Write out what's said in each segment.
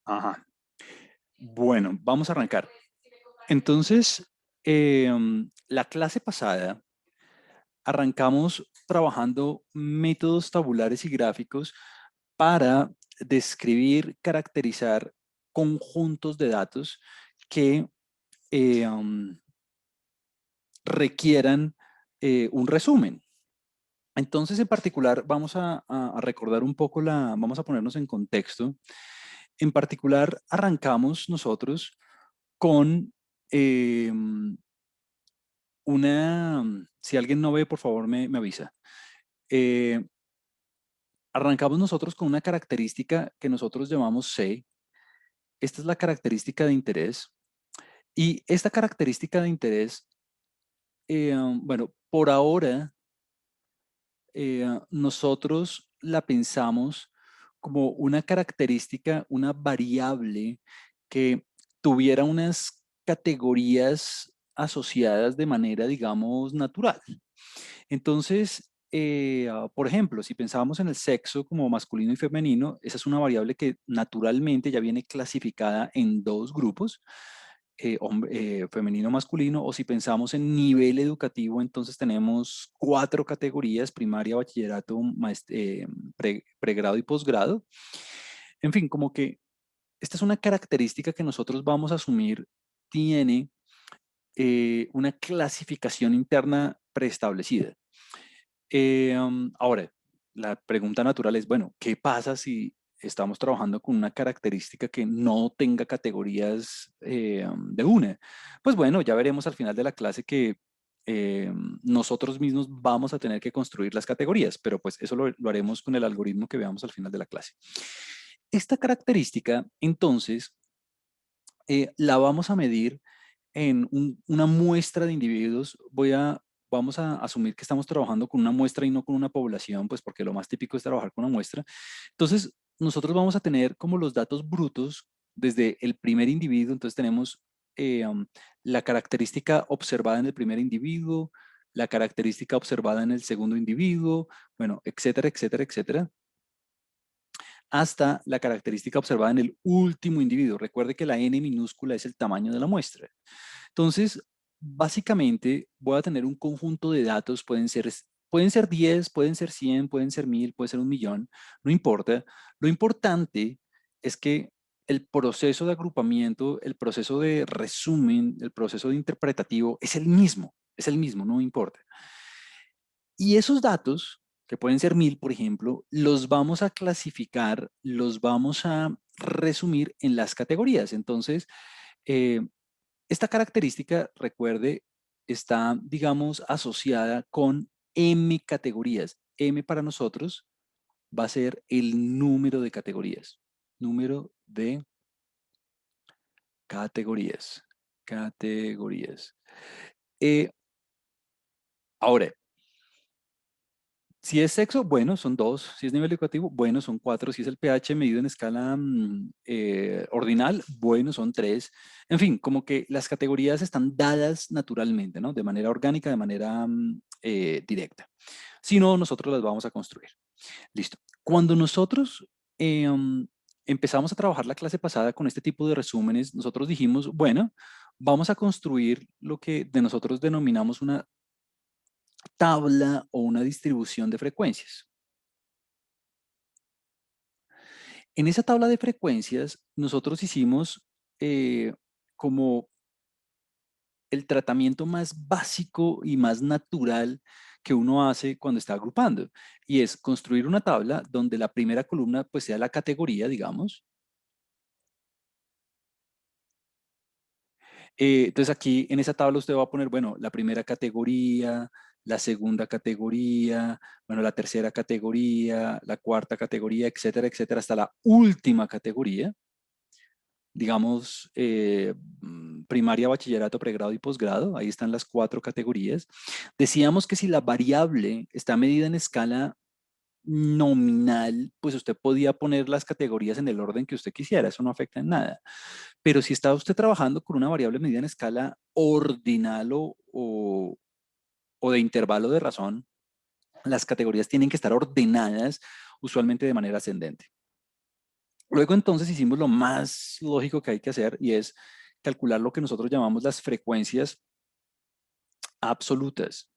Ajá. Bueno, vamos a arrancar. Entonces, la clase pasada arrancamos trabajando métodos tabulares y gráficos para describir, caracterizar conjuntos de datos que eh, um, requieran un resumen. Entonces, en particular, vamos a recordar un poco vamos a ponernos en contexto. En particular, arrancamos nosotros con eh, si alguien no ve, por favor me avisa. Eh, Arrancamos nosotros con una característica que nosotros llamamos C. Esta es la característica de interés. Y esta característica de interés, bueno, por ahora nosotros la pensamos como una característica, una variable que tuviera unas categorías asociadas de manera, digamos, natural. Entonces, por ejemplo, si pensábamos en el sexo como masculino y femenino, esa es una variable que naturalmente ya viene clasificada en dos grupos, femenino, masculino, o si pensamos en nivel educativo, entonces tenemos cuatro categorías: primaria, bachillerato, pregrado y posgrado. En fin, como que esta es una característica que nosotros vamos a asumir tiene una clasificación interna preestablecida. Ahora, la pregunta natural es, bueno, ¿qué pasa si estamos trabajando con una característica que no tenga categorías de una? Pues bueno, ya veremos al final de la clase que nosotros mismos vamos a tener que construir las categorías, pero pues eso lo haremos con el algoritmo que veamos al final de la clase. Esta característica, entonces, la vamos a medir en una muestra de individuos. Vamos a asumir que estamos trabajando con una muestra y no con una población, pues porque lo más típico es trabajar con una muestra. Entonces, nosotros vamos a tener como los datos brutos desde el primer individuo. Entonces, tenemos la característica observada en el primer individuo, la característica observada en el segundo individuo, bueno, etcétera, etcétera, etcétera, hasta la característica observada en el último individuo. Recuerde que la n minúscula es el tamaño de la muestra. Entonces, básicamente voy a tener un conjunto de datos, pueden ser 10, pueden ser 100, pueden ser 1000, puede ser 1.000.000, no importa. Lo importante es que el proceso de agrupamiento, el proceso de resumen, el proceso de interpretativo es el mismo, no importa. Y esos datos, que pueden ser 1000, por ejemplo, los vamos a clasificar, los vamos a resumir en las categorías. Entonces, eh, esta característica, recuerde, está, digamos, asociada con M categorías. M para nosotros va a ser el número de categorías. Número de categorías. Categorías. Eh, Ahora, si es sexo, bueno, son dos. Si es nivel educativo, bueno, son cuatro. Si es el pH medido en escala ordinal, bueno, son tres. En fin, como que las categorías están dadas naturalmente, ¿no? De manera orgánica, de manera directa. Si no, nosotros las vamos a construir. Listo. Cuando nosotros empezamos a trabajar la clase pasada con este tipo de resúmenes, nosotros dijimos, bueno, vamos a construir lo que de nosotros denominamos una tabla o una distribución de frecuencias. En esa tabla de frecuencias, nosotros hicimos como el tratamiento más básico y más natural que uno hace cuando está agrupando, y es construir una tabla donde la primera columna pues sea la categoría, digamos. Entonces aquí en esa tabla usted va a poner, bueno, la primera categoría, la segunda categoría, bueno, la tercera categoría, la cuarta categoría, etcétera, etcétera, hasta la última categoría, digamos, primaria, bachillerato, pregrado y posgrado. Ahí están las cuatro categorías. Decíamos que si la variable está medida en escala nominal, pues usted podía poner las categorías en el orden que usted quisiera, eso no afecta en nada. Pero si está usted trabajando con una variable medida en escala ordinal o de intervalo de razón, las categorías tienen que estar ordenadas usualmente de manera ascendente. Luego entonces hicimos lo más lógico que hay que hacer y es calcular lo que nosotros llamamos las frecuencias absolutas.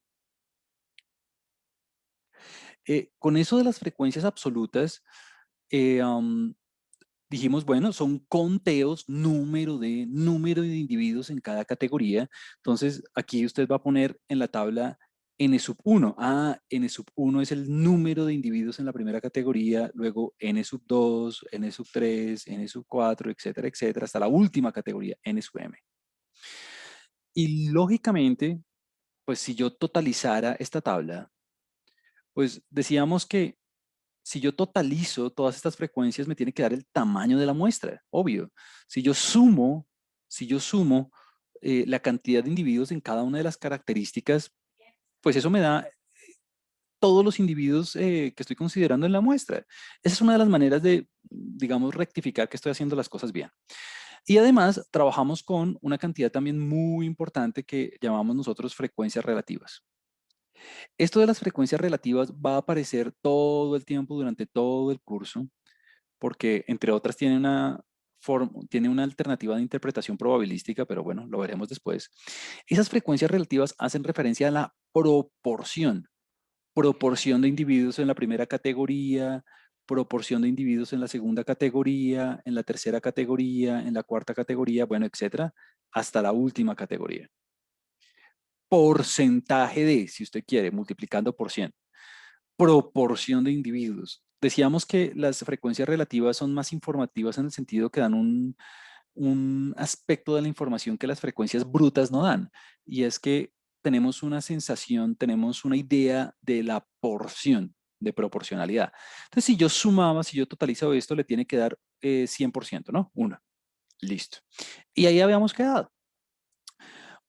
Con eso de las frecuencias absolutas, eh, um, dijimos, bueno, son conteos, número de individuos en cada categoría. Entonces, aquí usted va a poner en la tabla n sub 1. N sub 1 es el número de individuos en la primera categoría, luego n sub 2, n sub 3, n sub 4, etcétera, etcétera, hasta la última categoría, n sub m. Y lógicamente, pues si yo totalizara esta tabla, pues decíamos que si yo totalizo todas estas frecuencias, me tiene que dar el tamaño de la muestra, obvio. Si yo sumo, si yo sumo la cantidad de individuos en cada una de las características, pues eso me da todos los individuos que estoy considerando en la muestra. Esa es una de las maneras de, digamos, rectificar que estoy haciendo las cosas bien. Y además, trabajamos con una cantidad también muy importante que llamamos nosotros frecuencias relativas. Esto de las frecuencias relativas va a aparecer todo el tiempo durante todo el curso, porque entre otras tiene una alternativa de interpretación probabilística, pero bueno, lo veremos después. Esas frecuencias relativas hacen referencia a la proporción de individuos en la primera categoría, proporción de individuos en la segunda categoría, en la tercera categoría, en la cuarta categoría, bueno, etcétera, hasta la última categoría. Porcentaje de, si usted quiere, multiplicando por 100. Proporción de individuos. Decíamos que las frecuencias relativas son más informativas en el sentido que dan un aspecto de la información que las frecuencias brutas no dan. Y es que tenemos una sensación, tenemos una idea de la porción de proporcionalidad. Entonces, si yo sumaba, si yo totalizo esto, le tiene que dar 100%, ¿no? Una. Listo. Y ahí habíamos quedado.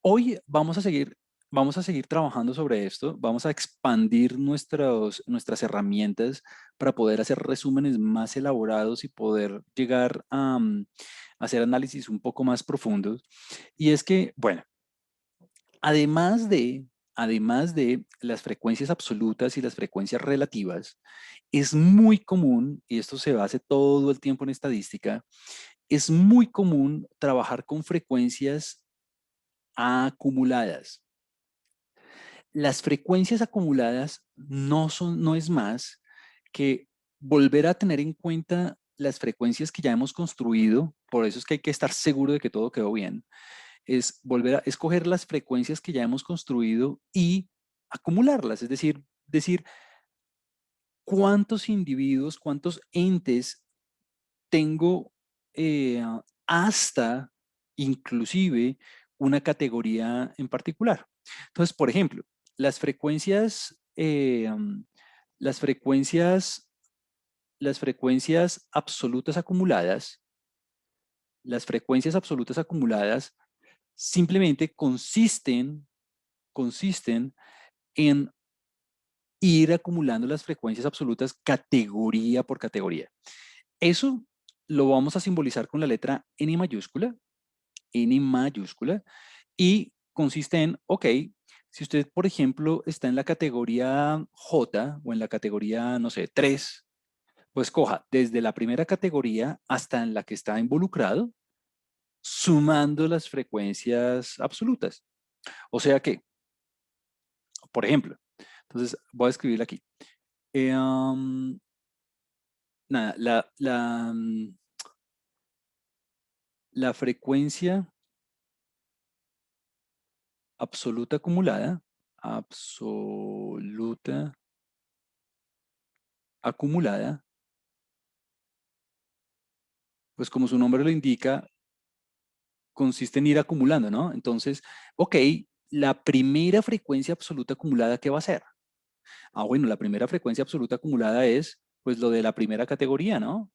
Hoy vamos a seguir trabajando sobre esto, vamos a expandir nuestras herramientas para poder hacer resúmenes más elaborados y poder llegar a hacer análisis un poco más profundos. Y es que, bueno, además además de las frecuencias absolutas y las frecuencias relativas, es muy común, y esto se hace todo el tiempo en estadística, es muy común trabajar con frecuencias acumuladas. Las frecuencias acumuladas no es más que volver a tener en cuenta las frecuencias que ya hemos construido, por eso es que hay que estar seguro de que todo quedó bien, es volver a escoger las frecuencias que ya hemos construido y acumularlas, es decir cuántos individuos, cuántos entes tengo hasta inclusive una categoría en particular. Entonces, por ejemplo, las frecuencias, las frecuencias, las frecuencias absolutas acumuladas, las frecuencias absolutas acumuladas simplemente consisten en ir acumulando las frecuencias absolutas categoría por categoría. Eso lo vamos a simbolizar con la letra N mayúscula, y consiste en, ok, si usted, por ejemplo, está en la categoría J o en la categoría, no sé, 3, pues coja desde la primera categoría hasta en la que está involucrado, sumando las frecuencias absolutas. O sea que, por ejemplo, entonces voy a escribirla aquí. Nada, la frecuencia absoluta acumulada, pues como su nombre lo indica, consiste en ir acumulando, ¿no? Entonces, ok, la primera frecuencia absoluta acumulada, ¿qué va a ser? Bueno, la primera frecuencia absoluta acumulada es, pues, lo de la primera categoría, ¿no?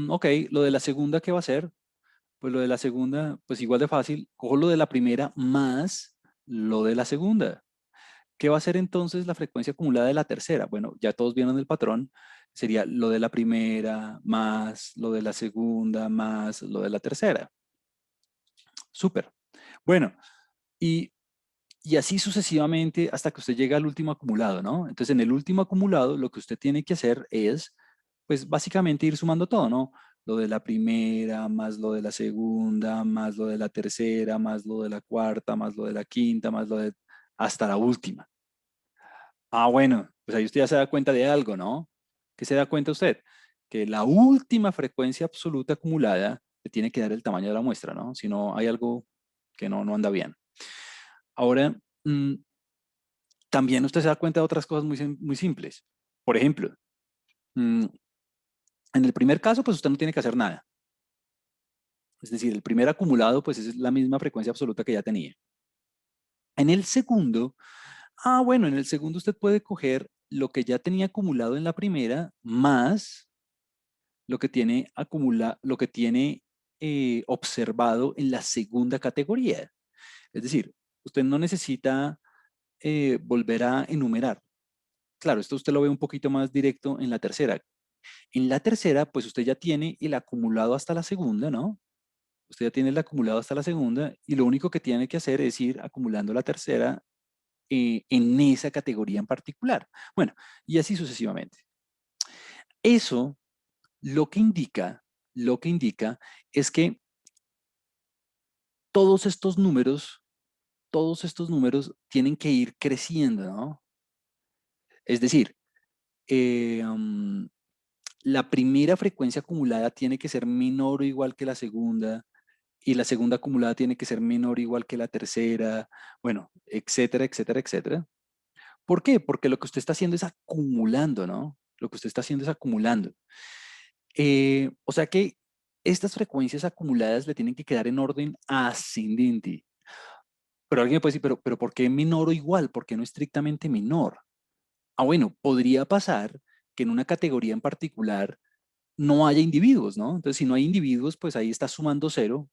Ok, lo de la segunda, ¿qué va a ser? Pues lo de la segunda, pues igual de fácil, cojo lo de la primera más lo de la segunda. ¿Qué va a ser entonces la frecuencia acumulada de la tercera? Bueno, ya todos vieron el patrón, sería lo de la primera más lo de la segunda más lo de la tercera. Súper. Bueno, y, y así sucesivamente hasta que usted llega al último acumulado, ¿no? Entonces, en el último acumulado, lo que usted tiene que hacer es, pues básicamente ir sumando todo, ¿no? Lo de la primera, más lo de la segunda, más lo de la tercera, más lo de la cuarta, más lo de la quinta, más lo de hasta la última. Ah, bueno, pues ahí usted ya se da cuenta de algo, ¿no? ¿Qué se da cuenta usted? Que la última frecuencia absoluta acumulada le tiene que dar el tamaño de la muestra, ¿no? Si no, hay algo que no anda bien. Ahora, también usted se da cuenta de otras cosas muy simples. Por ejemplo, mm, en el primer caso, pues usted no tiene que hacer nada. Es decir, el primer acumulado, pues es la misma frecuencia absoluta que ya tenía. En el segundo, bueno, en el segundo usted puede coger lo que ya tenía acumulado en la primera más lo que tiene observado en la segunda categoría. Es decir, usted no necesita volver a enumerar. Claro, esto usted lo ve un poquito más directo en la tercera. En la tercera, pues usted ya tiene el acumulado hasta la segunda, ¿no? Usted ya tiene el acumulado hasta la segunda y lo único que tiene que hacer es ir acumulando la tercera en esa categoría en particular. Bueno, y así sucesivamente. Eso lo que indica, lo que indica es que todos estos números, todos estos números tienen que ir creciendo, ¿no? Es decir, eh, um, la primera frecuencia acumulada tiene que ser menor o igual que la segunda, y la segunda acumulada tiene que ser menor o igual que la tercera, bueno, etcétera, etcétera, etcétera. ¿Por qué? Porque lo que usted está haciendo es acumulando, ¿no? Lo que usted está haciendo es acumulando. O sea que estas frecuencias acumuladas le tienen que quedar en orden ascendente. Pero alguien me puede decir, pero ¿por qué menor o igual? ¿Por qué no estrictamente menor? Ah, bueno, podría pasar que en una categoría en particular no haya individuos, ¿no? Entonces, si no hay individuos, pues ahí está sumando cero.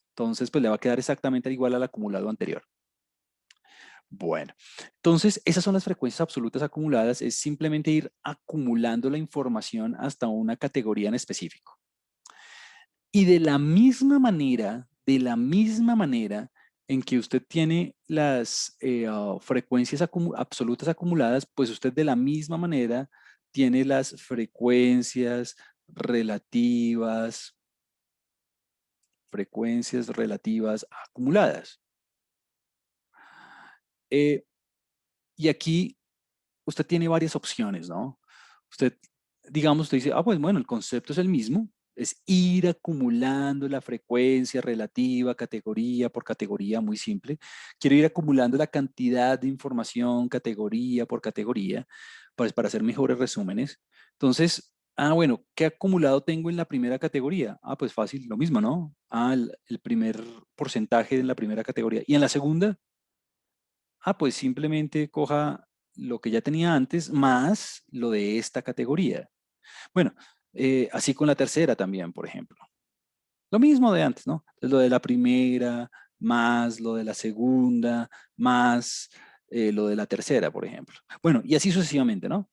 Entonces, pues le va a quedar exactamente igual al acumulado anterior. Bueno, entonces esas son las frecuencias absolutas acumuladas, es simplemente ir acumulando la información hasta una categoría en específico. Y de la misma manera en que usted tiene las frecuencias absolutas acumuladas, pues usted de la misma manera tiene las frecuencias relativas acumuladas. Eh, y aquí usted tiene varias opciones, ¿no? Usted, digamos, usted dice, pues bueno, el concepto es el mismo, es ir acumulando la frecuencia relativa, categoría por categoría, muy simple. Quiero ir acumulando la cantidad de información, categoría por categoría, para hacer mejores resúmenes. Entonces, bueno, ¿qué acumulado tengo en la primera categoría? Pues fácil, lo mismo, ¿no? El primer porcentaje en la primera categoría. Y en la segunda, pues simplemente coja lo que ya tenía antes más lo de esta categoría. Bueno, así con la tercera también, por ejemplo. Lo mismo de antes, ¿no? Entonces, lo de la primera, más lo de la segunda, más lo de la tercera, por ejemplo. Bueno, y así sucesivamente, ¿no?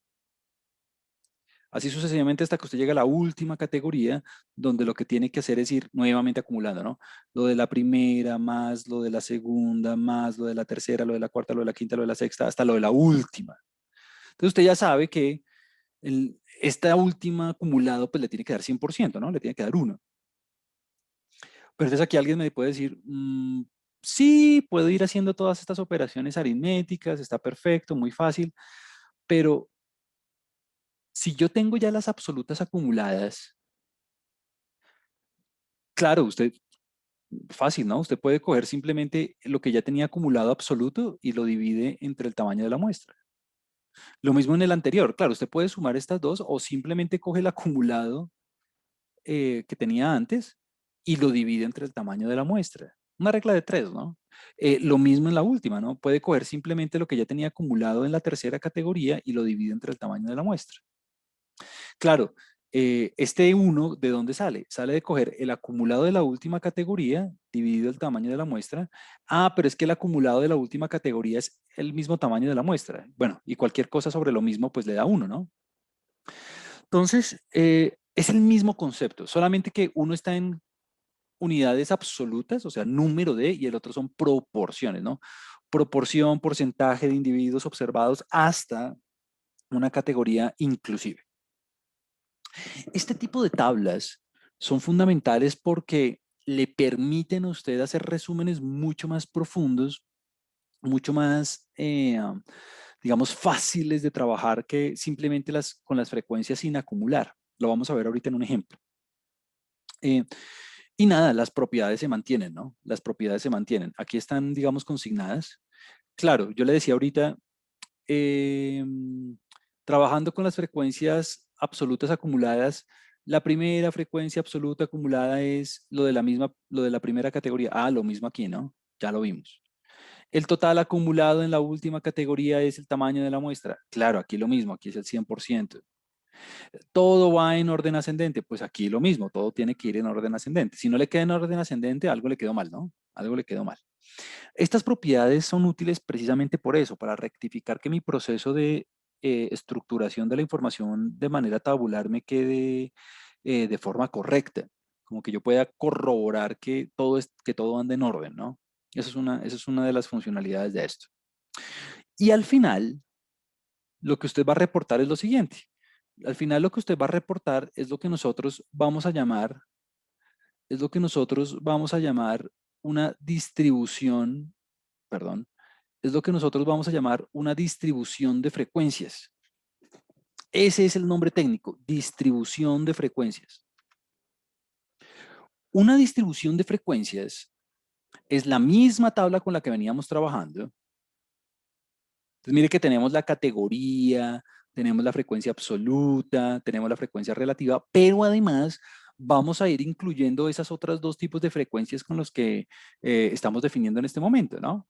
Así sucesivamente hasta que usted llega a la última categoría, donde lo que tiene que hacer es ir nuevamente acumulando, ¿no? Lo de la primera, más lo de la segunda, más lo de la tercera, lo de la cuarta, lo de la quinta, lo de la sexta, hasta lo de la última. Entonces usted ya sabe que esta última acumulado pues le tiene que dar 100%, ¿no? Le tiene que dar uno. Pero entonces aquí alguien me puede decir, sí, puedo ir haciendo todas estas operaciones aritméticas, está perfecto, muy fácil, pero si yo tengo ya las absolutas acumuladas, claro, usted fácil, ¿no? Usted puede coger simplemente lo que ya tenía acumulado absoluto y lo divide entre el tamaño de la muestra. Lo mismo en el anterior, claro, usted puede sumar estas dos o simplemente coge el acumulado que tenía antes y lo divide entre el tamaño de la muestra. Una regla de tres, ¿no? Lo mismo en la última, ¿no? Puede coger simplemente lo que ya tenía acumulado en la tercera categoría y lo divide entre el tamaño de la muestra. Claro, este uno, ¿de dónde sale? Sale de coger el acumulado de la última categoría dividido el tamaño de la muestra. Pero es que el acumulado de la última categoría es el mismo tamaño de la muestra. Bueno, y cualquier cosa sobre lo mismo, pues le da uno, ¿no? Entonces, es el mismo concepto, solamente que uno está en unidades absolutas, o sea, número de, y el otro son proporciones, ¿no? Proporción, porcentaje de individuos observados hasta una categoría inclusive. Este tipo de tablas son fundamentales porque le permiten a usted hacer resúmenes mucho más profundos, mucho más, digamos, fáciles de trabajar que simplemente con las frecuencias sin acumular. Lo vamos a ver ahorita en un ejemplo. Eh, y nada, las propiedades se mantienen, ¿no? Las propiedades se mantienen. Aquí están, digamos, consignadas. Claro, yo le decía ahorita, eh, trabajando con las frecuencias absolutas acumuladas, la primera frecuencia absoluta acumulada es lo de la primera categoría. Ah, lo mismo aquí, ¿no? Ya lo vimos. El total acumulado en la última categoría es el tamaño de la muestra. Claro, aquí lo mismo, aquí es el 100%. Todo va en orden ascendente, pues aquí lo mismo, todo tiene que ir en orden ascendente. Si no le queda en orden ascendente, algo le quedó mal, ¿no? Algo le quedó mal. Estas propiedades son útiles precisamente por eso, para rectificar que mi proceso de estructuración de la información de manera tabular me quede de forma correcta, como que yo pueda corroborar que todo ande en orden, ¿no? Esa es una de las funcionalidades de esto. Y al final, lo que usted va a reportar es lo siguiente. Al final lo que usted va a reportar es lo que nosotros vamos a llamar, una distribución, perdón, es lo que nosotros vamos a llamar una distribución de frecuencias. Ese es el nombre técnico, distribución de frecuencias. Una distribución de frecuencias es la misma tabla con la que veníamos trabajando. Entonces mire que tenemos la categoría, tenemos la frecuencia absoluta, tenemos la frecuencia relativa, pero además vamos a ir incluyendo esas otras dos tipos de frecuencias con los que estamos definiendo en este momento, ¿no?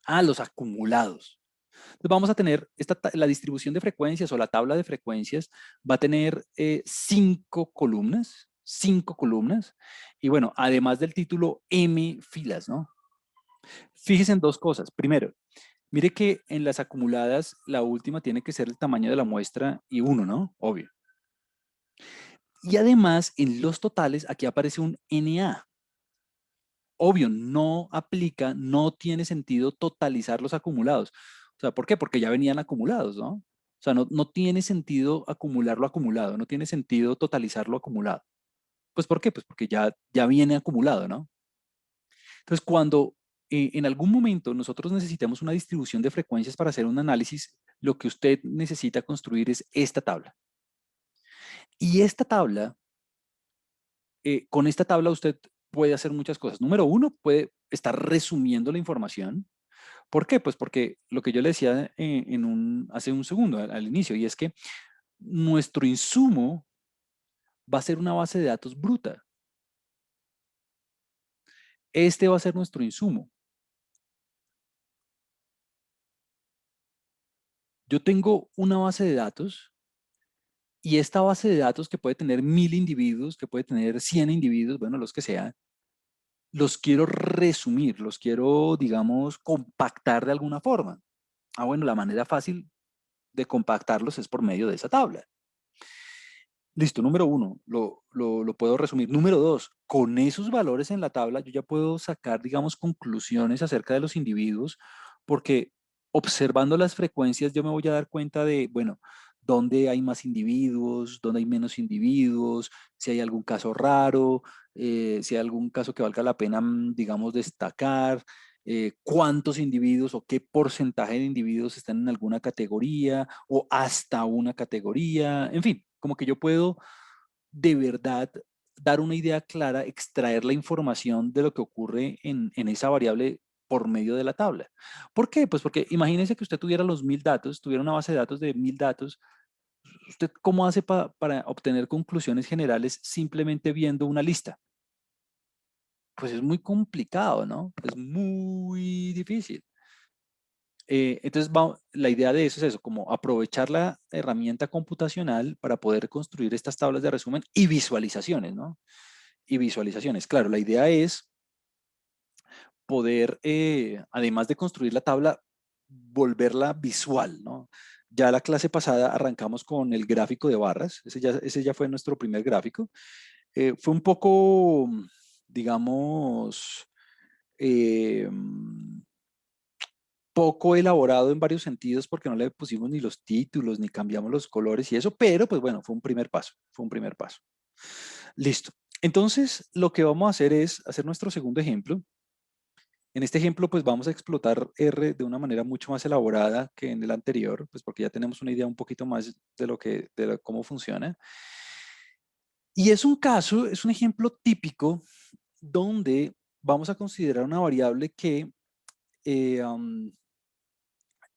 Ah, los acumulados. Entonces vamos a tener la distribución de frecuencias o la tabla de frecuencias va a tener 5 columnas, y bueno, además del título, M filas, ¿no? Fíjese en dos cosas. Primero, mire que en las acumuladas la última tiene que ser el tamaño de la muestra y 1, ¿no? Obvio. Y además en los totales aquí aparece un NA. Obvio, no aplica, no tiene sentido totalizar los acumulados. O sea, ¿por qué? Porque ya venían acumulados, ¿no? O sea, no tiene sentido acumular lo acumulado, no tiene sentido totalizar lo acumulado. Pues ¿por qué? Pues porque ya viene acumulado, ¿no? Entonces, cuando en algún momento nosotros necesitemos una distribución de frecuencias para hacer un análisis, lo que usted necesita construir es esta tabla. Y esta tabla, con esta tabla usted puede hacer muchas cosas. Número uno, puede estar resumiendo la información. ¿Por qué? Pues porque lo que yo le decía hace un segundo al inicio, y es que nuestro insumo va a ser una base de datos bruta. Este va a ser nuestro insumo. Yo tengo una base de datos y esta base de datos que puede tener 1000 individuos, que puede tener 100 individuos, bueno, los que sean, los quiero resumir, los quiero, digamos, compactar de alguna forma. Ah, bueno, la manera fácil de compactarlos es por medio de esa tabla. Listo, número uno, lo puedo resumir. Número dos, con esos valores en la tabla yo ya puedo sacar, digamos, conclusiones acerca de los individuos, porque observando las frecuencias yo me voy a dar cuenta de, bueno, dónde hay más individuos, dónde hay menos individuos, si hay algún caso raro, si hay algún caso que valga la pena, digamos, destacar, cuántos individuos o qué porcentaje de individuos están en alguna categoría o hasta una categoría, en fin, como que yo puedo de verdad dar una idea clara, extraer la información de lo que ocurre en esa variable por medio de la tabla. ¿Por qué? Pues porque imagínense que usted tuviera los 1000 datos, tuviera una base de datos de 1000 datos. ¿Usted cómo hace para obtener conclusiones generales simplemente viendo una lista? Pues es muy complicado, ¿no? Es muy difícil. Entonces, la idea de eso es eso, como aprovechar la herramienta computacional para poder construir estas tablas de resumen y visualizaciones, ¿no? Y visualizaciones. Claro, la idea es poder, además de construir la tabla, volverla visual, ¿no? Ya la clase pasada arrancamos con el gráfico de barras, ese ya fue nuestro primer gráfico. Fue un poco, digamos, eh, poco elaborado en varios sentidos porque no le pusimos ni los títulos, ni cambiamos los colores y eso, pero pues bueno, fue un primer paso, fue un primer paso. Listo. Entonces, lo que vamos a hacer es hacer nuestro segundo ejemplo. En este ejemplo, pues vamos a explotar R de una manera mucho más elaborada que en el anterior, pues porque ya tenemos una idea un poquito más de cómo funciona. Y es un caso, es un ejemplo típico donde vamos a considerar una variable que eh, um,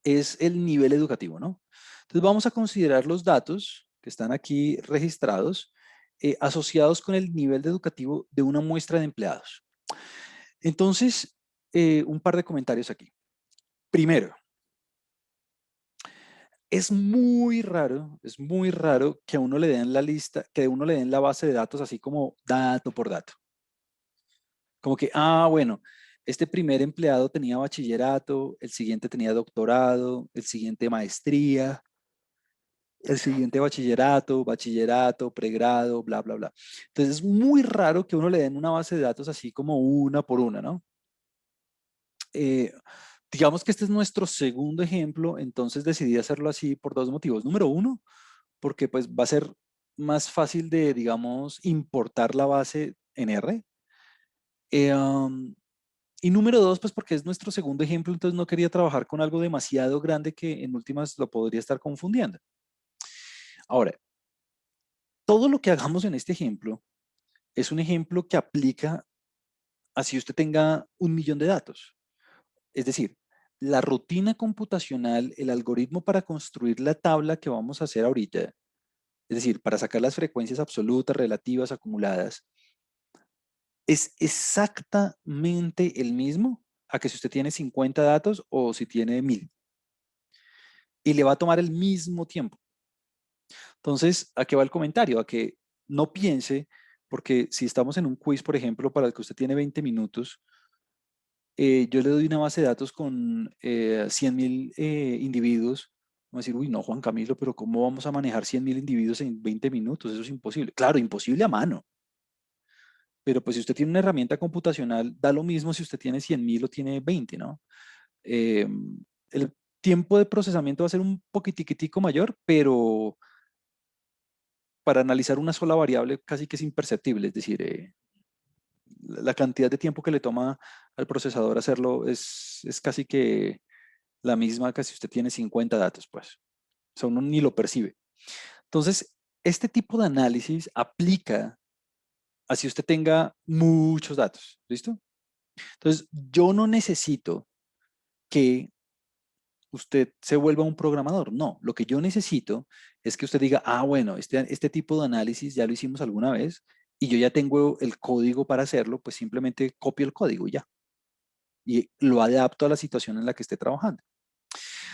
es el nivel educativo, ¿no? Entonces vamos a considerar los datos que están aquí registrados asociados con el nivel educativo de una muestra de empleados. Entonces, un par de comentarios aquí. Primero, es muy raro que a uno le den la lista, que a uno le den la base de datos así como dato por dato. Como que, bueno, este primer empleado tenía bachillerato, el siguiente tenía doctorado, el siguiente maestría, el siguiente bachillerato, pregrado, bla, bla, bla. Entonces es muy raro que uno le den una base de datos así como una por una, ¿no? Eh, digamos que este es nuestro segundo ejemplo, entonces decidí hacerlo así por dos motivos. Número uno, porque pues va a ser más fácil de, digamos, importar la base en R. Eh, um, y número dos, pues porque es nuestro segundo ejemplo, entonces no quería trabajar con algo demasiado grande que en últimas lo podría estar confundiendo. Ahora, todo lo que hagamos en este ejemplo es un ejemplo que aplica así usted tenga 1 millón de datos. Es decir, la rutina computacional, el algoritmo para construir la tabla que vamos a hacer ahorita, es decir, para sacar las frecuencias absolutas, relativas, acumuladas, es exactamente el mismo a que si usted tiene 50 datos o si tiene 1000. Y le va a tomar el mismo tiempo. Entonces, ¿a qué va el comentario? A que no piense, porque si estamos en un quiz, por ejemplo, para el que usted tiene 20 minutos, yo le doy una base de datos con 100.000 individuos. Vamos a decir, uy, no, Juan Camilo, pero ¿cómo vamos a manejar 100.000 individuos en 20 minutos? Eso es imposible. Claro, imposible a mano. Pero pues si usted tiene una herramienta computacional, da lo mismo si usted tiene 100.000 o tiene 20, ¿no? Eh, el tiempo de procesamiento va a ser un poquitico mayor, pero para analizar una sola variable casi que es imperceptible. Es decir, la cantidad de tiempo que le toma al procesador hacerlo es casi que la misma que si usted tiene 50 datos, pues. O sea, uno ni lo percibe. Entonces, este tipo de análisis aplica así usted tenga muchos datos. ¿Listo? Entonces, yo no necesito que usted se vuelva un programador. No, lo que yo necesito es que usted diga, bueno, este tipo de análisis ya lo hicimos alguna vez y yo ya tengo el código para hacerlo, pues simplemente copio el código y ya. Y lo adapto a la situación en la que esté trabajando.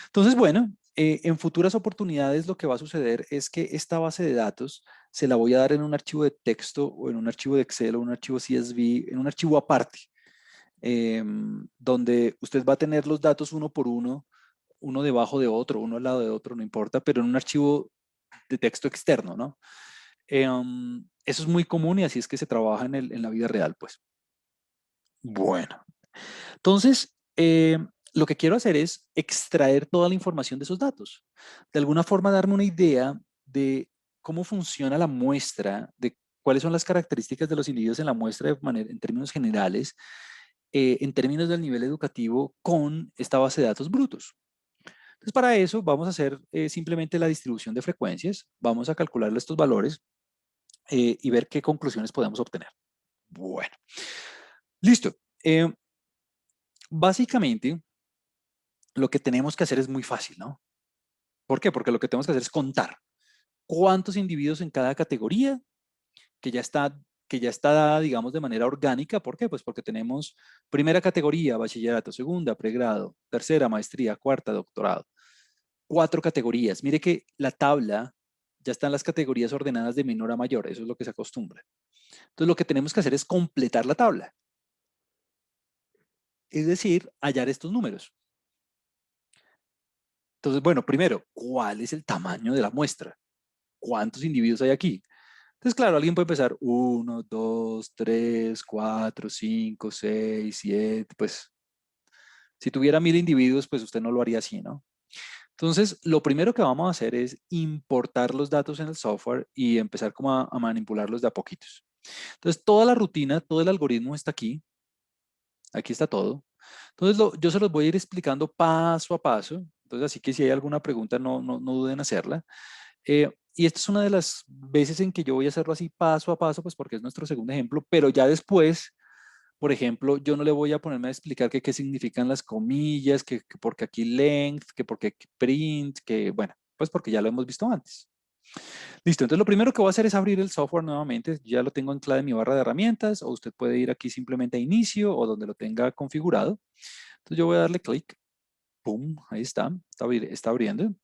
Entonces, bueno, en futuras oportunidades lo que va a suceder es que esta base de datos se la voy a dar en un archivo de texto o en un archivo de Excel o un archivo CSV, en un archivo aparte, donde usted va a tener los datos uno por uno debajo de otro, uno al lado de otro, no importa, pero en un archivo de texto externo, ¿no? Eso es muy común y así es que se trabaja en la vida real, pues. Bueno, entonces, lo que quiero hacer es extraer toda la información de esos datos. De alguna forma, darme una idea de cómo funciona la muestra, de cuáles son las características de los individuos en la muestra en términos generales, en términos del nivel educativo con esta base de datos brutos. Entonces, para eso vamos a hacer simplemente la distribución de frecuencias, vamos a calcular estos valores y ver qué conclusiones podemos obtener. Bueno, listo. Básicamente, lo que tenemos que hacer es muy fácil, ¿no? ¿Por qué? Porque lo que tenemos que hacer es contar cuántos individuos en cada categoría que ya está, que ya está dada, digamos, de manera orgánica. ¿Por qué? Pues porque tenemos primera categoría, bachillerato, segunda, pregrado, tercera, maestría, cuarta, doctorado. 4 categorías. Mire que la tabla ya están las categorías ordenadas de menor a mayor. Eso es lo que se acostumbra. Entonces, lo que tenemos que hacer es completar la tabla. Es decir, hallar estos números. Entonces, bueno, primero, ¿cuál es el tamaño de la muestra? ¿Cuántos individuos hay aquí? Entonces, claro, alguien puede empezar 1, 2, 3, 4, 5, 6, 7, pues Si tuviera 1000 individuos, pues usted no lo haría así, ¿no? Entonces, lo primero que vamos a hacer es importar los datos en el software y empezar como a manipularlos de a poquitos. Entonces, toda la rutina, todo el algoritmo está aquí. Aquí está todo. Entonces, yo se los voy a ir explicando paso a paso. Entonces, así que si hay alguna pregunta, no duden en hacerla. Y esta es una de las veces en que yo voy a hacerlo así paso a paso, pues porque es nuestro segundo ejemplo, pero ya después, por ejemplo, yo no le voy a ponerme a explicar qué significan las comillas, que porque aquí length, que porque aquí print, que bueno, pues porque ya lo hemos visto antes. Listo, entonces lo primero que voy a hacer es abrir el software nuevamente. Ya lo tengo anclado en mi barra de herramientas, o usted puede ir aquí simplemente a inicio o donde lo tenga configurado. Entonces yo voy a darle clic, pum, ahí está abriendo.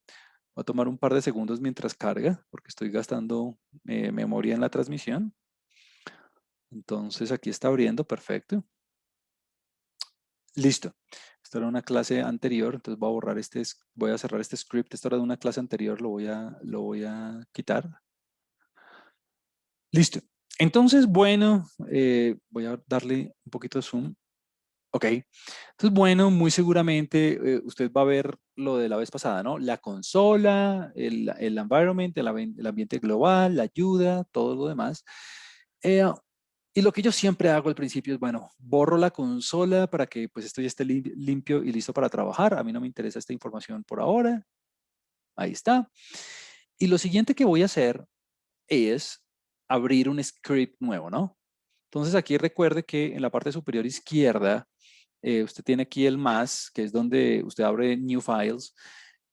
Va a tomar un par de segundos mientras carga, porque estoy gastando memoria en la transmisión. Entonces aquí está abriendo, perfecto. Listo. Esto era una clase anterior, entonces voy a borrar voy a cerrar este script. Esto era de una clase anterior, lo voy a quitar. Listo. Entonces, bueno, voy a darle un poquito de zoom. Ok. Entonces, bueno, muy seguramente usted va a ver lo de la vez pasada, ¿no? La consola, el environment, el ambiente global, la ayuda, todo lo demás. Eh, y lo que yo siempre hago al principio es, bueno, borro la consola para que pues esto ya esté limpio y listo para trabajar. A mí no me interesa esta información por ahora. Ahí está. Y lo siguiente que voy a hacer es abrir un script nuevo, ¿no? Entonces aquí recuerde que en la parte superior izquierda, usted tiene aquí el más, que es donde usted abre New Files.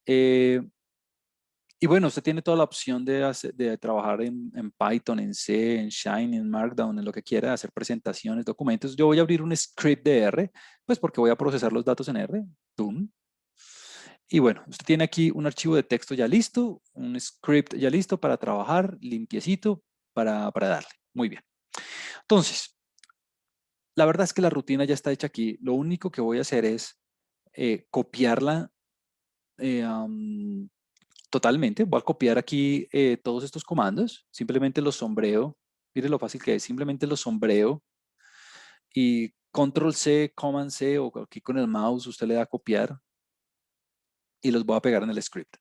Eh, y bueno, usted tiene toda la opción de trabajar en Python, en C, en Shine, en Markdown, en lo que quiera, hacer presentaciones, documentos. Yo voy a abrir un script de R, pues porque voy a procesar los datos en R. ¡Tum! Y bueno, usted tiene aquí un archivo de texto ya listo, un script ya listo para trabajar, limpiecito, para darle. Muy bien. Entonces, la verdad es que la rutina ya está hecha aquí. Lo único que voy a hacer es copiarla totalmente. Voy a copiar aquí todos estos comandos. Simplemente los sombreo. Mire lo fácil que es. Simplemente los sombreo y Control C, Command C o aquí con el mouse usted le da a copiar y los voy a pegar en el script.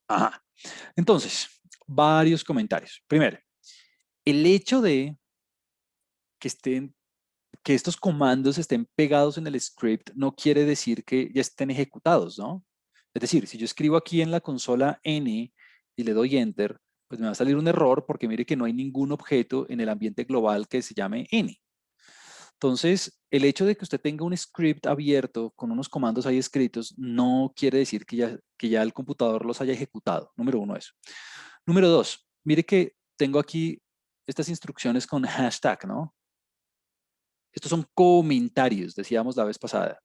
Ajá. Entonces, varios comentarios. Primero, el hecho de que que estos comandos estén pegados en el script no quiere decir que ya estén ejecutados, ¿no? Es decir, si yo escribo aquí en la consola N y le doy Enter, pues me va a salir un error porque mire que no hay ningún objeto en el ambiente global que se llame N. Entonces, el hecho de que usted tenga un script abierto con unos comandos ahí escritos no quiere decir que ya el computador los haya ejecutado. Número uno, eso. Número dos, mire que tengo aquí estas instrucciones con hashtag, ¿no? Estos son comentarios, decíamos la vez pasada.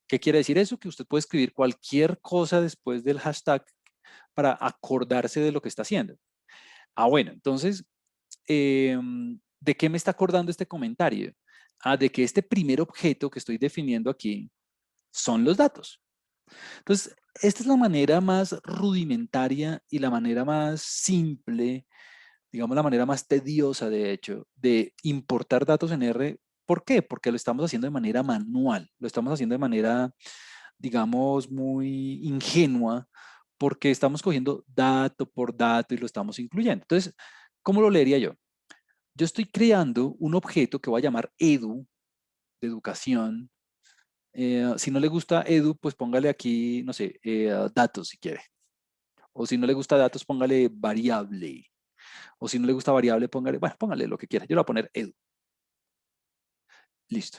¿Qué quiere decir eso? Que usted puede escribir cualquier cosa después del hashtag para acordarse de lo que está haciendo. Ah, bueno, entonces, ¿de qué me está acordando este comentario? Ah, de que este primer objeto que estoy definiendo aquí son los datos. Entonces, esta es la manera más rudimentaria y la manera más simple, digamos la manera más tediosa, de hecho, de importar datos en R. ¿Por qué? Porque lo estamos haciendo de manera manual, lo estamos haciendo de manera, digamos, muy ingenua, porque estamos cogiendo dato por dato y lo estamos incluyendo. Entonces, ¿cómo lo leería yo? Yo estoy creando un objeto que voy a llamar edu, de educación. Si no le gusta edu, pues póngale aquí, no sé, datos si quiere. O si no le gusta datos, póngale variable. O si no le gusta variable, póngale, bueno, póngale lo que quiera. Yo le voy a poner edu. Listo.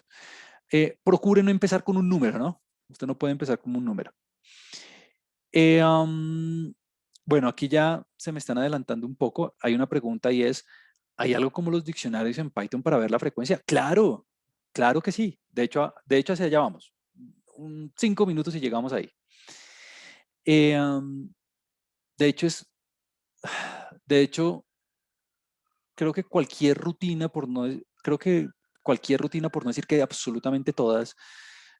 Procure no empezar con un número, ¿no? Usted no puede empezar con un número. Bueno, aquí ya se me están adelantando un poco. Hay una pregunta y es, ¿hay algo como los diccionarios en Python para ver la frecuencia? Claro, claro que sí. De hecho hacia allá vamos. 5 minutos y llegamos ahí. Eh, um, de hecho, de hecho, creo que cualquier rutina, creo que cualquier rutina, por no decir que absolutamente todas,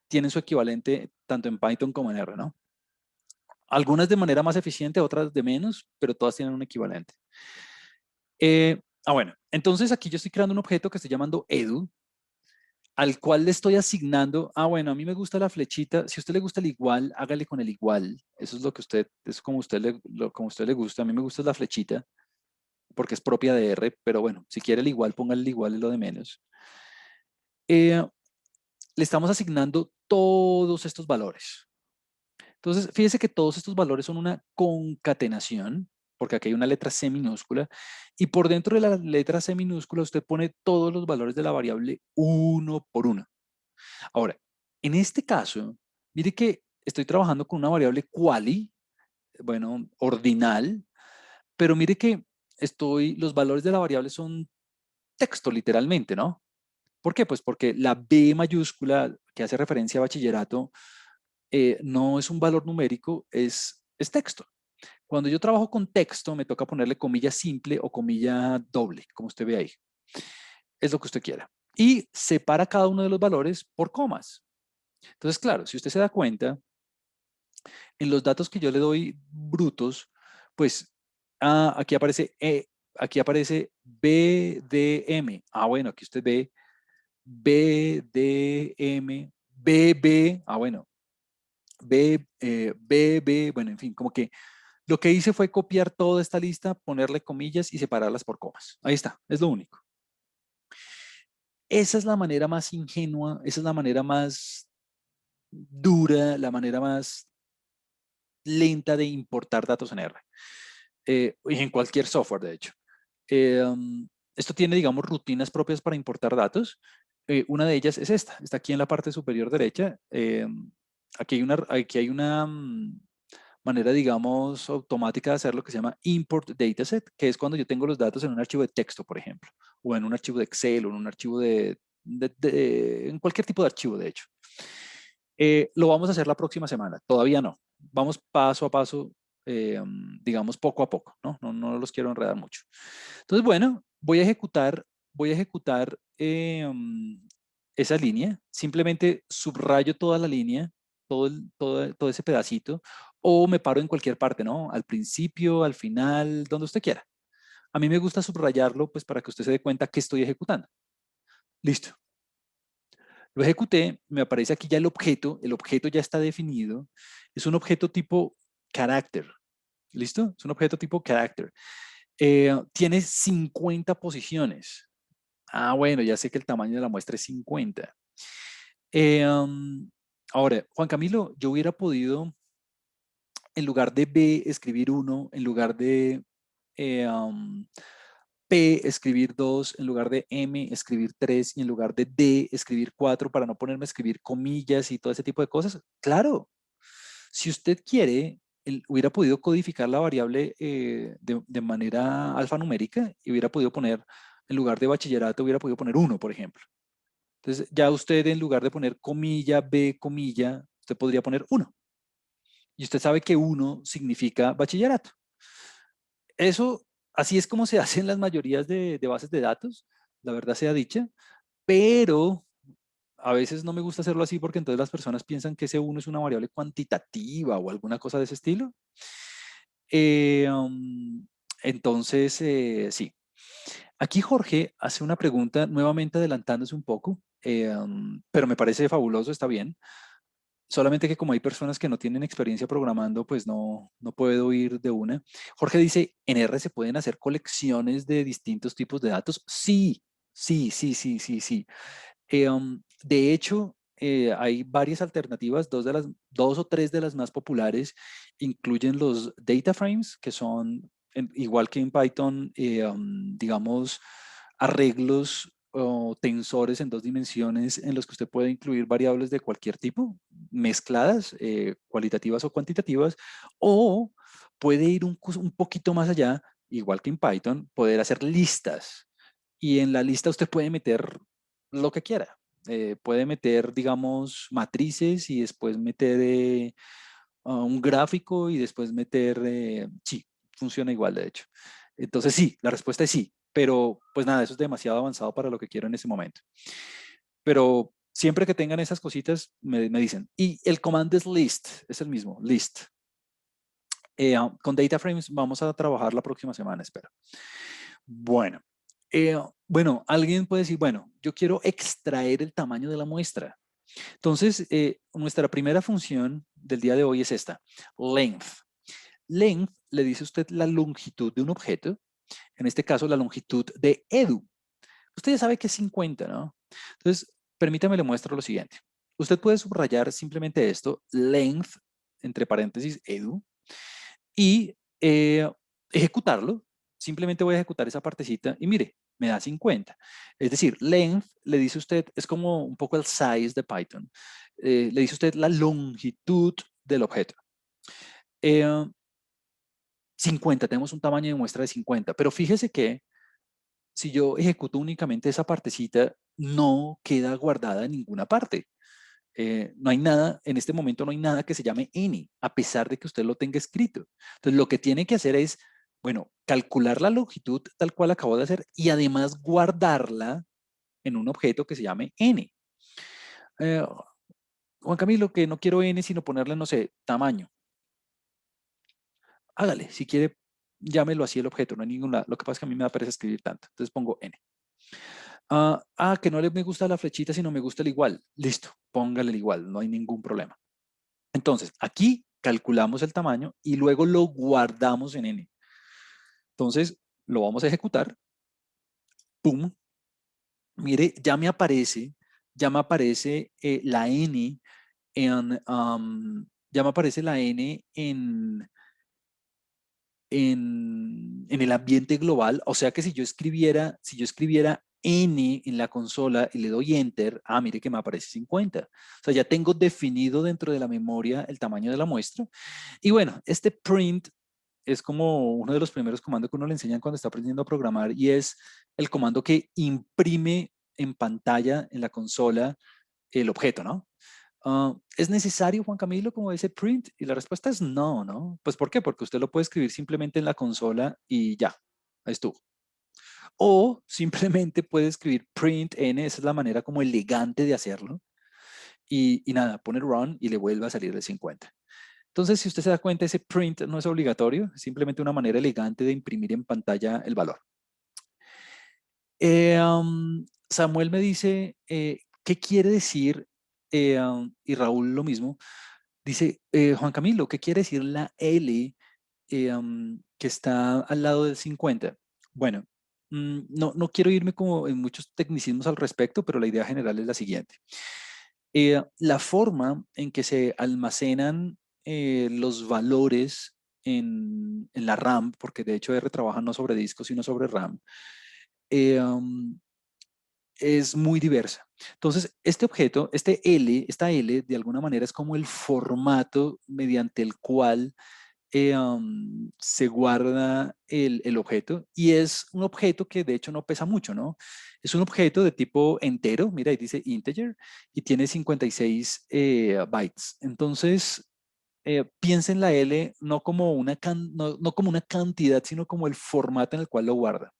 tienen su equivalente tanto en Python como en R, ¿no? Algunas de manera más eficiente, otras de menos, pero todas tienen un equivalente. Bueno, entonces aquí yo estoy creando un objeto que estoy llamando edu. al cual le estoy asignando, bueno, a mí me gusta la flechita, si a usted le gusta el igual, hágale con el igual, eso es lo que usted, es como usted como a usted le gusta, a mí me gusta la flechita, porque es propia de R, pero bueno, si quiere el igual, póngale el igual, es lo de menos. Eh, Le estamos asignando todos estos valores. Entonces, fíjese que todos estos valores son una concatenación, porque aquí hay una letra C minúscula, y por dentro de la letra C minúscula usted pone todos los valores de la variable uno por uno. Ahora, en este caso, mire que estoy trabajando con una variable quali, bueno, ordinal, pero mire que los valores de la variable son texto literalmente, ¿no? ¿Por qué? Pues porque la B mayúscula que hace referencia a bachillerato no es un valor numérico, es texto. Cuando yo trabajo con texto, me toca ponerle comilla simple o comilla doble, como usted ve ahí. Es lo que usted quiera. Y separa cada uno de los valores por comas. Entonces, claro, si usted se da cuenta, en los datos que yo le doy brutos, pues aquí aparece BDM. Bueno, aquí usted ve BDM, BB, bueno, BB, bueno, en fin, como que lo que hice fue copiar toda esta lista, ponerle comillas y separarlas por comas. Ahí está, es lo único. Esa es la manera más ingenua, esa es la manera más dura, la manera más lenta de importar datos en R. Y en cualquier software, de hecho. Esto tiene, digamos, rutinas propias para importar datos. Una de ellas es esta, está aquí en la parte superior derecha. Aquí hay una manera, digamos, automática de hacer lo que se llama import dataset, que es cuando yo tengo los datos en un archivo de texto, por ejemplo, o en un archivo de Excel, o en un archivo en cualquier tipo de archivo, de hecho. Lo vamos a hacer la próxima semana, todavía no. Vamos paso a paso, digamos, poco a poco, ¿no? No los quiero enredar mucho. Entonces, bueno, voy a ejecutar esa línea, simplemente subrayo toda la línea, todo ese pedacito, o me paro en cualquier parte, ¿no? Al principio, al final, donde usted quiera. A mí me gusta subrayarlo, pues para que usted se dé cuenta que estoy ejecutando. Listo. Lo ejecuté, me aparece aquí ya el objeto ya está definido, es un objeto tipo character, ¿listo? Es un objeto tipo character. Tiene 50 posiciones. Bueno, ya sé que el tamaño de la muestra es 50. Ahora, Juan Camilo, yo hubiera podido, en lugar de B, escribir 1, en lugar de P, escribir 2, en lugar de M, escribir 3, y en lugar de D, escribir 4, para no ponerme a escribir comillas y todo ese tipo de cosas. Claro, si usted quiere, hubiera podido codificar la variable de manera alfanumérica y hubiera podido poner, en lugar de bachillerato, hubiera podido poner 1, por ejemplo. Entonces, ya usted, en lugar de poner comilla, B, comilla, usted podría poner 1. Y usted sabe que 1 significa bachillerato. Eso, así es como se hacen las mayorías de bases de datos, la verdad sea dicha, pero a veces no me gusta hacerlo así porque entonces las personas piensan que ese 1 es una variable cuantitativa o alguna cosa de ese estilo. Eh, um, entonces, sí. Aquí Jorge hace una pregunta nuevamente adelantándose un poco, pero me parece fabuloso, está bien. Solamente que como hay personas que no tienen experiencia programando, pues no puedo ir de una. Jorge dice, ¿en R se pueden hacer colecciones de distintos tipos de datos? Sí, sí, sí, sí, sí, sí. De hecho, hay varias alternativas, dos o tres de las más populares incluyen los data frames, que son, igual que en Python, digamos, arreglos o tensores en dos dimensiones en los que usted puede incluir variables de cualquier tipo, mezcladas, cualitativas o cuantitativas, o puede ir un poquito más allá, igual que en Python, poder hacer listas. Y en la lista usted puede meter lo que quiera. Puede meter, digamos, matrices y después meter un gráfico y después meter, sí, funciona igual de hecho. Entonces sí, la respuesta es sí, pero pues nada, eso es demasiado avanzado para lo que quiero en ese momento. Pero siempre que tengan esas cositas, me dicen. Y el comando es list, es el mismo, list. Con data frames vamos a trabajar la próxima semana, espero. Bueno, Eh, bueno, alguien puede decir, bueno, yo quiero extraer el tamaño de la muestra. Entonces, nuestra primera función del día de hoy es esta, length. Length le dice a usted la longitud de un objeto, en este caso la longitud de Edu. Usted ya sabe que es 50, ¿no? Entonces, permítame le muestro lo siguiente. Usted puede subrayar simplemente esto, length, entre paréntesis, Edu, y ejecutarlo. Simplemente voy a ejecutar esa partecita y mire, me da 50. Es decir, length le dice usted, es como un poco el size de Python. Le dice usted la longitud del objeto. Eh, 50, tenemos un tamaño de muestra de 50, pero fíjese que si yo ejecuto únicamente esa partecita, no queda guardada en ninguna parte. No hay nada, en este momento no hay nada que se llame any, a pesar de que usted lo tenga escrito. Entonces, lo que tiene que hacer es, bueno, calcular la longitud tal cual acabo de hacer y además guardarla en un objeto que se llame n. Eh, Juan Camilo, que no quiero n, sino ponerle, no sé, tamaño. Hágale, si quiere, llámelo así el objeto, no hay ninguna. Lo que pasa es que a mí me da pereza escribir tanto, entonces pongo n. Que no le me gusta la flechita, sino me gusta el igual. Listo, póngale el igual, no hay ningún problema. Entonces, aquí calculamos el tamaño y luego lo guardamos en n. Entonces, lo vamos a ejecutar. ¡Pum! Mire, ya me aparece la n ya me aparece la n en el ambiente global. O sea que si yo escribiera n en la consola y le doy enter, mire que me aparece 50. O sea, ya tengo definido dentro de la memoria el tamaño de la muestra. Y bueno, este print es como uno de los primeros comandos que uno le enseñan cuando está aprendiendo a programar y es el comando que imprime en pantalla, en la consola, el objeto, ¿no? ¿Es necesario, Juan Camilo, como ese print? Y la respuesta es no, ¿no? Pues ¿por qué? Porque usted lo puede escribir simplemente en la consola y ya, ahí estuvo. O simplemente puede escribir print n, esa es la manera como elegante de hacerlo. Y nada, pone run y le vuelve a salir el 50. Entonces, si usted se da cuenta, ese print no es obligatorio, es simplemente una manera elegante de imprimir en pantalla el valor. Samuel me dice, ¿qué quiere decir? Y Raúl lo mismo. Dice, Juan Camilo, ¿qué quiere decir la L que está al lado del 50? Bueno, no quiero irme como en muchos tecnicismos al respecto, pero la idea general es la siguiente. La forma en que se almacenan los valores en la RAM, porque de hecho R trabaja no sobre discos, sino sobre RAM, eh, um, es muy diversa. Entonces, este objeto, esta L, de alguna manera es como el formato mediante el cual se guarda el objeto y es un objeto que de hecho no pesa mucho, ¿no? Es un objeto de tipo entero, mira, ahí dice integer y tiene 56 bytes. Entonces, piensa en la L no como no como una cantidad, sino como el formato en el cual lo guarda.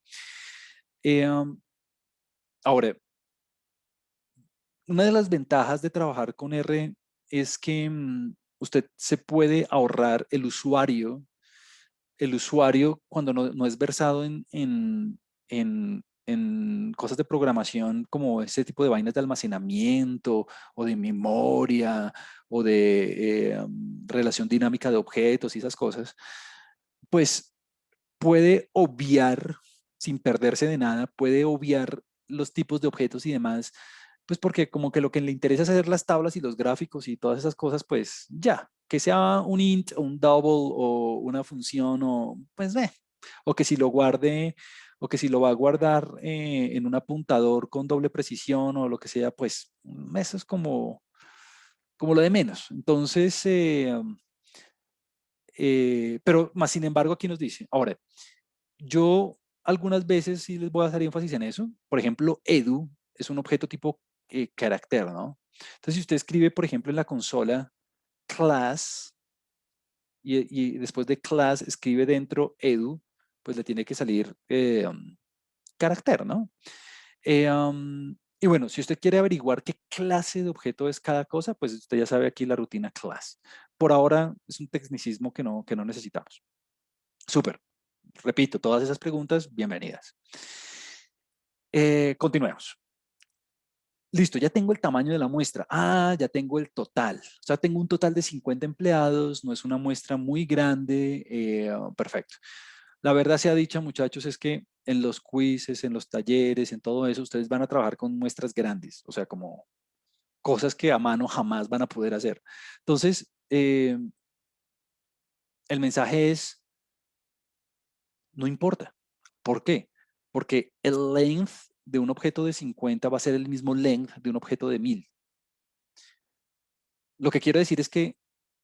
Ahora, una de las ventajas de trabajar con R es que usted se puede ahorrar el usuario cuando no es versado en cosas de programación como ese tipo de vainas de almacenamiento o de memoria o de relación dinámica de objetos y esas cosas, pues puede obviar, sin perderse de nada, puede obviar los tipos de objetos y demás, pues porque como que lo que le interesa es hacer las tablas y los gráficos y todas esas cosas, pues ya, que sea un int o un double o una función o pues o que si lo guarde o que si lo va a guardar en un apuntador con doble precisión o lo que sea, pues eso es como lo de menos. Entonces, pero más sin embargo aquí nos dice, ahora, yo algunas veces sí les voy a hacer énfasis en eso. Por ejemplo, edu es un objeto tipo carácter, ¿no? Entonces, si usted escribe, por ejemplo, en la consola class y después de class escribe dentro edu, pues le tiene que salir carácter, ¿no? Y bueno, si usted quiere averiguar qué clase de objeto es cada cosa, pues usted ya sabe aquí la rutina class. Por ahora es un tecnicismo que no necesitamos. Súper. Repito, todas esas preguntas, bienvenidas. Continuemos. Listo, ya tengo el tamaño de la muestra. Ah, ya tengo el total. O sea, tengo un total de 50 empleados, no es una muestra muy grande. Perfecto. La verdad sea dicha, muchachos, es que en los quizzes, en los talleres, en todo eso, ustedes van a trabajar con muestras grandes, o sea, como cosas que a mano jamás van a poder hacer. Entonces, el mensaje es, no importa. ¿Por qué? Porque el length de un objeto de 50 va a ser el mismo length de un objeto de 1000. Lo que quiero decir es que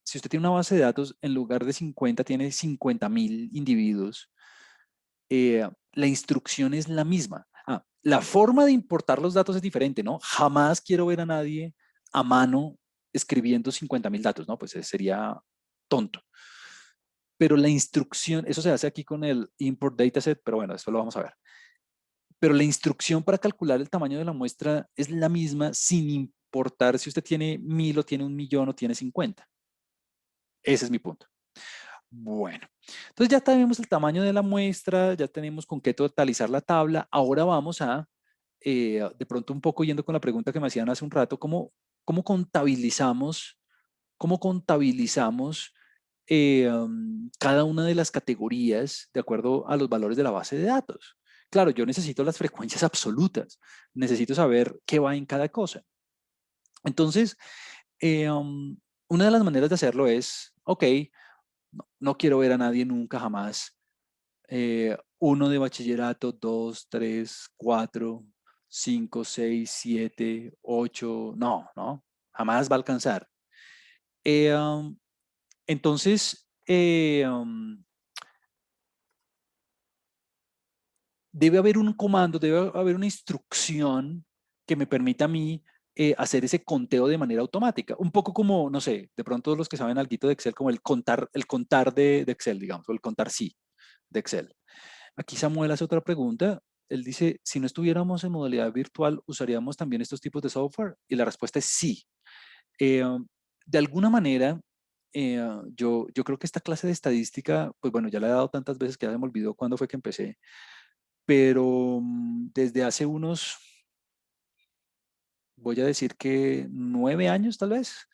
si usted tiene una base de datos, en lugar de 50, tiene 50.000 individuos, la instrucción es la misma. La forma de importar los datos es diferente, ¿no? Jamás quiero ver a nadie a mano escribiendo 50.000 datos, ¿no? Pues sería tonto. Pero la instrucción, eso se hace aquí con el import dataset, pero bueno, esto lo vamos a ver. Pero la instrucción para calcular el tamaño de la muestra es la misma sin importar si usted tiene 1000 o tiene 1.000.000 o tiene 50. Ese es mi punto. Bueno, entonces ya tenemos el tamaño de la muestra, ya tenemos con qué totalizar la tabla. Ahora vamos a, de pronto un poco yendo con la pregunta que me hacían hace un rato, ¿cómo contabilizamos, cómo contabilizamos cada una de las categorías de acuerdo a los valores de la base de datos? Claro, yo necesito las frecuencias absolutas, necesito saber qué va en cada cosa. Entonces, una de las maneras de hacerlo es, ok, no quiero ver a nadie nunca jamás. Uno de bachillerato, dos, tres, cuatro, cinco, seis, siete, ocho, no, jamás va a alcanzar. Entonces, debe haber un comando, debe haber una instrucción que me permita a mí hacer ese conteo de manera automática. Un poco como, no sé, de pronto los que saben algo de Excel, como el contar de Excel, digamos, o el contar sí de Excel. Aquí Samuel hace otra pregunta. Él dice, si no estuviéramos en modalidad virtual, ¿usaríamos también estos tipos de software? Y la respuesta es sí. Eh, de alguna manera, yo creo que esta clase de estadística, pues bueno, ya la he dado tantas veces que ya me olvidó cuándo fue que empecé, pero desde hace unos, voy a decir que 9 años tal vez,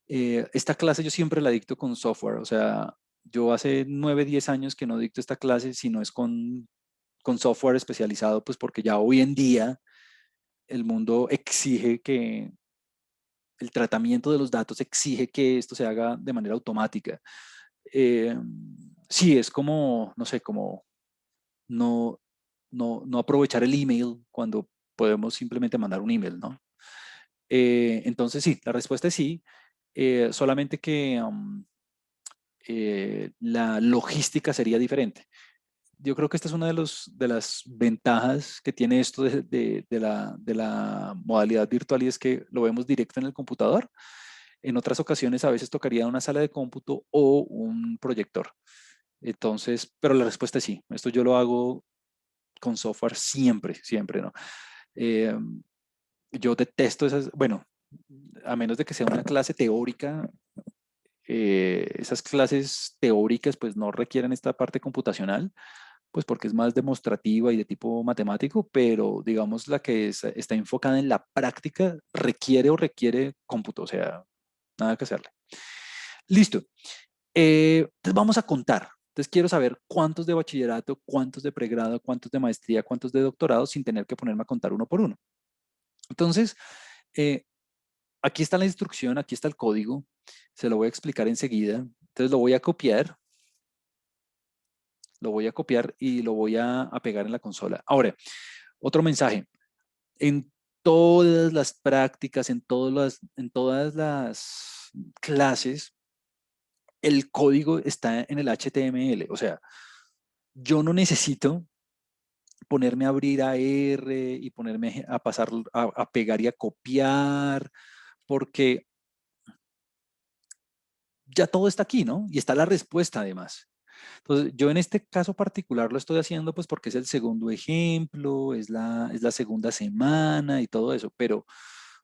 esta clase yo siempre la dicto con software, o sea, yo hace 9, 10 años que no dicto esta clase si no es con software especializado, pues porque ya hoy en día el mundo exige que el tratamiento de los datos exige que esto se haga de manera automática. Eh, sí, es como, no sé, como no, no aprovechar el email cuando podemos simplemente mandar un email, ¿no? Entonces sí, la respuesta es sí, solamente que la logística sería diferente. Yo creo que esta es una de las ventajas que tiene esto de la modalidad virtual y es que lo vemos directo en el computador. En otras ocasiones a veces tocaría una sala de cómputo o un proyector. Entonces, pero la respuesta es sí. Esto yo lo hago con software siempre, siempre, ¿no? Eh, yo detesto esas, bueno, a menos de que sea una clase teórica, esas clases teóricas pues no requieren esta parte computacional, pues porque es más demostrativa y de tipo matemático, pero digamos la que está enfocada en la práctica requiere cómputo, o sea, nada que hacerle. Listo. Entonces vamos a contar. Entonces quiero saber cuántos de bachillerato, cuántos de pregrado, cuántos de maestría, cuántos de doctorado, sin tener que ponerme a contar uno por uno. Entonces, eh, aquí está la instrucción, aquí está el código, se lo voy a explicar enseguida. Entonces lo voy a copiar y lo voy a pegar en la consola. Ahora, otro mensaje. En todas las prácticas, en todas las clases, el código está en el HTML. O sea, yo no necesito ponerme a abrir a R y ponerme a pasar, a pegar y a copiar, porque ya todo está aquí, ¿no? Y está la respuesta además. Entonces, yo en este caso particular lo estoy haciendo pues porque es el segundo ejemplo, es la segunda semana y todo eso, pero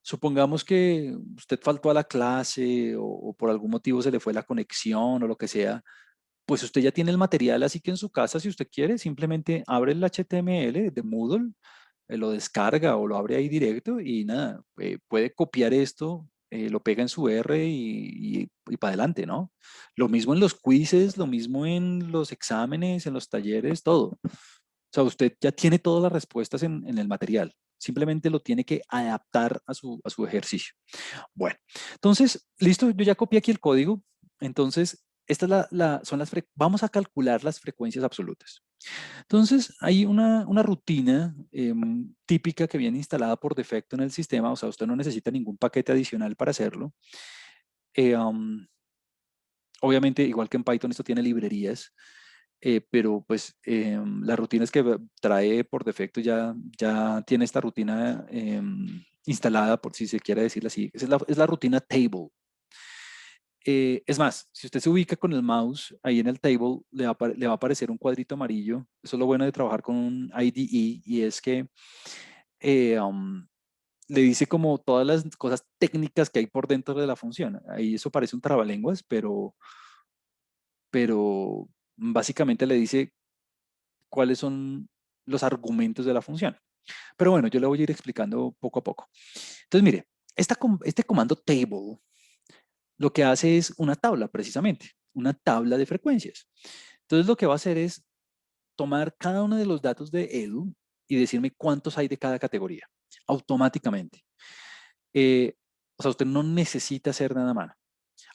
supongamos que usted faltó a la clase o por algún motivo se le fue la conexión o lo que sea, pues usted ya tiene el material, así que en su casa, si usted quiere, simplemente abre el HTML de Moodle, lo descarga o lo abre ahí directo y nada, puede copiar esto, lo pega en su R y para adelante, ¿no? Lo mismo en los quizzes, lo mismo en los exámenes, en los talleres, todo. O sea, usted ya tiene todas las respuestas en el material. Simplemente lo tiene que adaptar a su ejercicio. Bueno, entonces, listo, yo ya copié aquí el código. Entonces, esta es vamos a calcular las frecuencias absolutas. Entonces, hay una rutina típica que viene instalada por defecto en el sistema, o sea, usted no necesita ningún paquete adicional para hacerlo. Eh, um, Obviamente, igual que en Python, esto tiene librerías, pero pues las rutinas que trae por defecto ya tiene esta rutina instalada, por si se quiere decirlo así. Es la rutina table. Es más, si usted se ubica con el mouse ahí en el table, le va a aparecer un cuadrito amarillo. Eso es lo bueno de trabajar con un IDE y es que eh, um, le dice como todas las cosas técnicas que hay por dentro de la función. Ahí eso parece un trabalenguas, pero básicamente le dice cuáles son los argumentos de la función. Pero bueno, yo le voy a ir explicando poco a poco. Entonces, mire, este comando table lo que hace es una tabla, precisamente, una tabla de frecuencias. Entonces, lo que va a hacer es tomar cada uno de los datos de Edu y decirme cuántos hay de cada categoría, automáticamente. O sea, usted no necesita hacer nada más.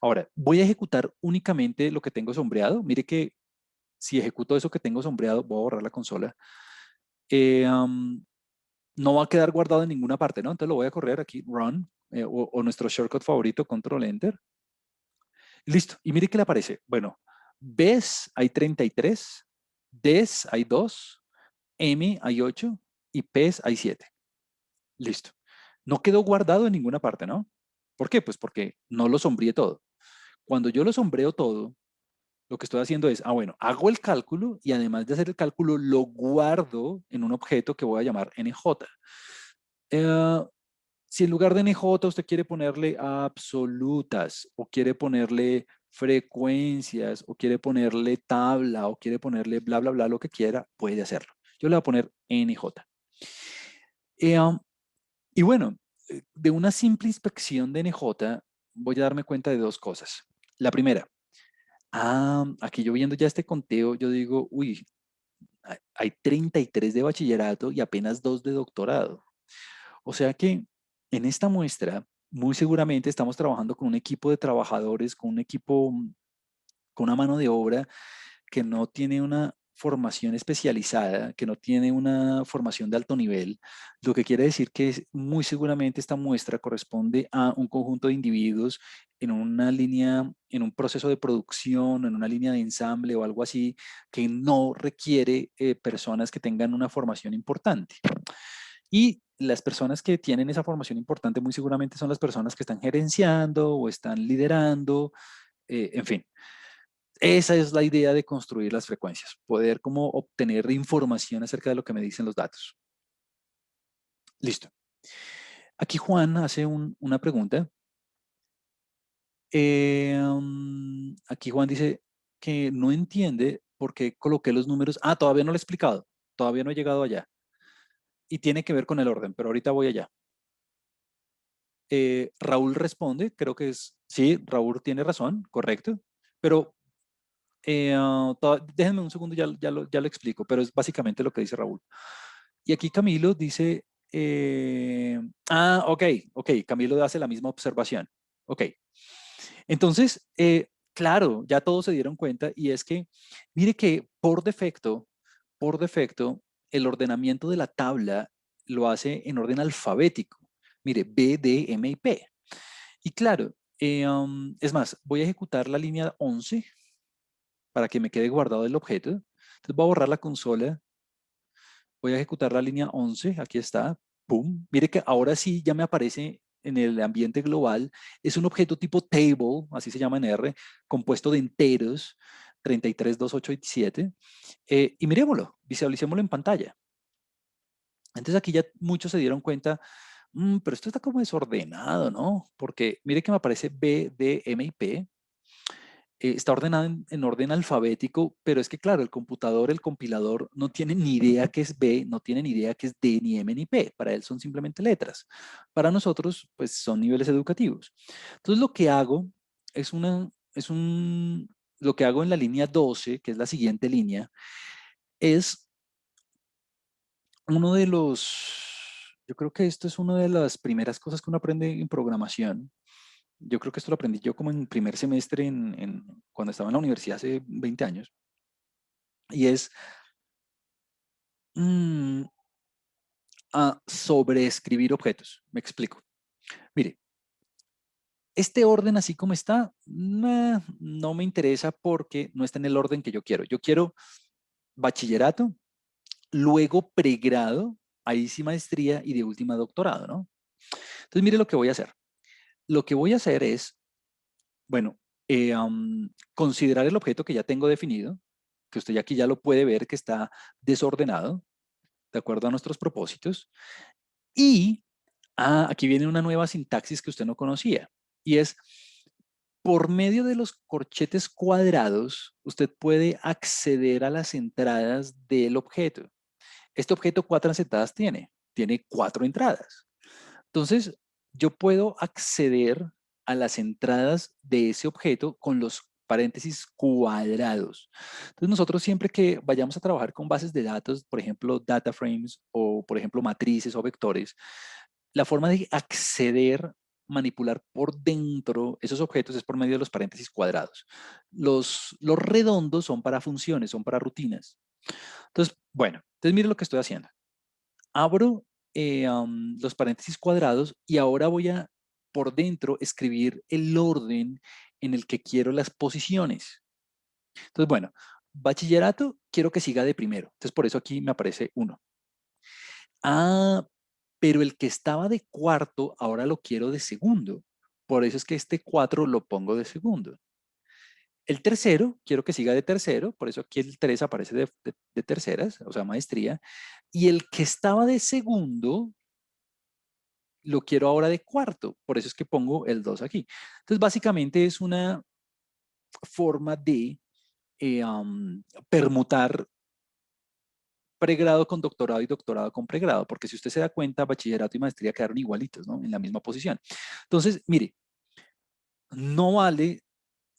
Ahora, voy a ejecutar únicamente lo que tengo sombreado. Mire que si ejecuto eso que tengo sombreado, voy a borrar la consola. No va a quedar guardado en ninguna parte, ¿no? Entonces lo voy a correr aquí, run, o nuestro shortcut favorito, control enter. Listo. Y mire qué le aparece. Bueno, Bs hay 33, Ds hay 2, M hay 8 y Ps hay 7. Listo. No quedó guardado en ninguna parte, ¿no? ¿Por qué? Pues porque no lo sombreé todo. Cuando yo lo sombreo todo, lo que estoy haciendo es, bueno, hago el cálculo y además de hacer el cálculo, lo guardo en un objeto que voy a llamar NJ. Eh, si en lugar de NJ usted quiere ponerle absolutas o quiere ponerle frecuencias o quiere ponerle tabla o quiere ponerle bla, bla, bla, lo que quiera, puede hacerlo. Yo le voy a poner NJ. Y bueno, de una simple inspección de NJ voy a darme cuenta de dos cosas. La primera, aquí yo viendo ya este conteo, yo digo, uy, hay 33 de bachillerato y apenas 2 de doctorado. O sea que en esta muestra, muy seguramente estamos trabajando con un equipo de trabajadores, con un equipo, con una mano de obra que no tiene una formación especializada, que no tiene una formación de alto nivel, lo que quiere decir que muy seguramente esta muestra corresponde a un conjunto de individuos en una línea, en un proceso de producción, en una línea de ensamble o algo así, que no requiere personas que tengan una formación importante. Y las personas que tienen esa formación importante muy seguramente son las personas que están gerenciando o están liderando, en fin. Esa es la idea de construir las frecuencias, poder como obtener información acerca de lo que me dicen los datos. Listo. Aquí Juan hace una pregunta. Aquí Juan dice que no entiende por qué coloqué los números. Todavía no lo he explicado. Todavía no he llegado allá. Y tiene que ver con el orden, pero ahorita voy allá. Raúl responde, creo que sí, Raúl tiene razón, correcto. Pero déjenme un segundo, ya lo explico, pero es básicamente lo que dice Raúl. Y aquí Camilo dice, ok, Camilo hace la misma observación. Ok, entonces, claro, ya todos se dieron cuenta y es que, mire que por defecto, el ordenamiento de la tabla lo hace en orden alfabético. Mire, B, D, M y P. Y claro, es más, voy a ejecutar la línea 11 para que me quede guardado el objeto. Entonces voy a borrar la consola, voy a ejecutar la línea 11, aquí está, ¡pum! Mire que ahora sí ya me aparece en el ambiente global, es un objeto tipo table, así se llama en R, compuesto de enteros, 33, 2, 8 y 7, y miremoslo, visualicémoslo en pantalla. Entonces aquí ya muchos se dieron cuenta, pero esto está como desordenado, ¿no? Porque mire que me aparece B, D, M y P, está ordenado en orden alfabético, pero es que claro, el computador, el compilador, no tiene ni idea qué es B, no tiene ni idea qué es D, ni M, ni P. Para él son simplemente letras. Para nosotros, pues son niveles educativos. Entonces lo que hago es lo que hago en la línea 12, que es la siguiente línea, es uno de yo creo que esto es una de las primeras cosas que uno aprende en programación. Yo creo que esto lo aprendí yo como en primer semestre cuando estaba en la universidad hace 20 años. Y es mm, a sobreescribir objetos. Me explico. Mire, este orden así como está, no me interesa porque no está en el orden que yo quiero. Yo quiero bachillerato, luego pregrado, ahí sí maestría y de última doctorado, ¿no? Entonces, mire lo que voy a hacer. Lo que voy a hacer es, bueno, considerar el objeto que ya tengo definido, que usted aquí ya lo puede ver que está desordenado, de acuerdo a nuestros propósitos. Y aquí viene una nueva sintaxis que usted no conocía. Y es, por medio de los corchetes cuadrados, usted puede acceder a las entradas del objeto. Este objeto, ¿cuántas entradas tiene? Tiene 4 entradas. Entonces, yo puedo acceder a las entradas de ese objeto con los paréntesis cuadrados. Entonces, nosotros siempre que vayamos a trabajar con bases de datos, por ejemplo, data frames o, por ejemplo, matrices o vectores, la forma de acceder, manipular por dentro esos objetos es por medio de los paréntesis cuadrados. Los redondos son para funciones, son para rutinas. Entonces, bueno, entonces mire lo que estoy haciendo. Abro los paréntesis cuadrados y ahora voy a por dentro escribir el orden en el que quiero las posiciones. Entonces, bueno, bachillerato quiero que siga de primero. Entonces, por eso aquí me aparece 1. Ah, pero el que estaba de cuarto ahora lo quiero de segundo. Por eso es que este 4 lo pongo de segundo. El tercero, quiero que siga de tercero, por eso aquí el 3 aparece de terceras, o sea, maestría. Y el que estaba de segundo, lo quiero ahora de cuarto, por eso es que pongo el 2 aquí. Entonces, básicamente es una forma de permutar pregrado con doctorado y doctorado con pregrado, porque si usted se da cuenta, bachillerato y maestría quedaron igualitos, ¿no? En la misma posición. Entonces, mire, no vale,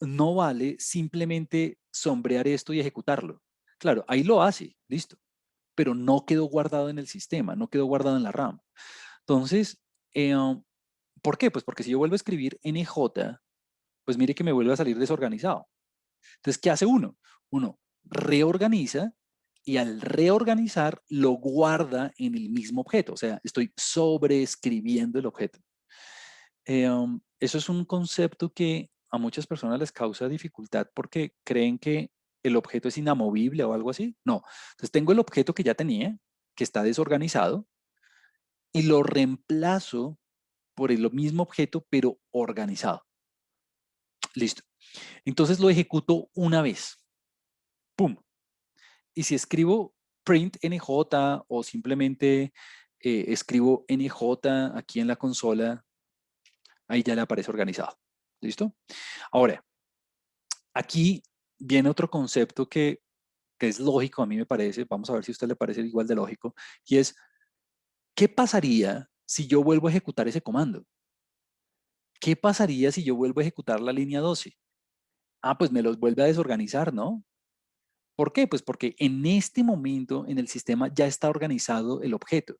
no vale simplemente sombrear esto y ejecutarlo. Claro, ahí lo hace, listo, pero no quedó guardado en el sistema, no quedó guardado en la RAM. Entonces, ¿por qué? Pues porque si yo vuelvo a escribir NJ, pues mire que me vuelve a salir desorganizado. Entonces, ¿qué hace uno? Uno reorganiza y al reorganizar lo guarda en el mismo objeto. O sea, estoy sobreescribiendo el objeto. Eso es un concepto que a muchas personas les causa dificultad porque creen que el objeto es inamovible o algo así. No. Entonces, tengo el objeto que ya tenía, que está desorganizado, y lo reemplazo por el mismo objeto, pero organizado. Listo. Entonces lo ejecuto una vez. ¡Pum! Y si escribo print NJ o simplemente escribo NJ aquí en la consola, ahí ya le aparece organizado. ¿Listo? Ahora, aquí viene otro concepto que es lógico, a mí me parece, vamos a ver si a usted le parece igual de lógico, y es, ¿qué pasaría si yo vuelvo a ejecutar ese comando? ¿Qué pasaría si yo vuelvo a ejecutar la línea 12? Ah, pues me los vuelve a desorganizar, ¿no? ¿Por qué? Pues porque en este momento en el sistema ya está organizado el objeto.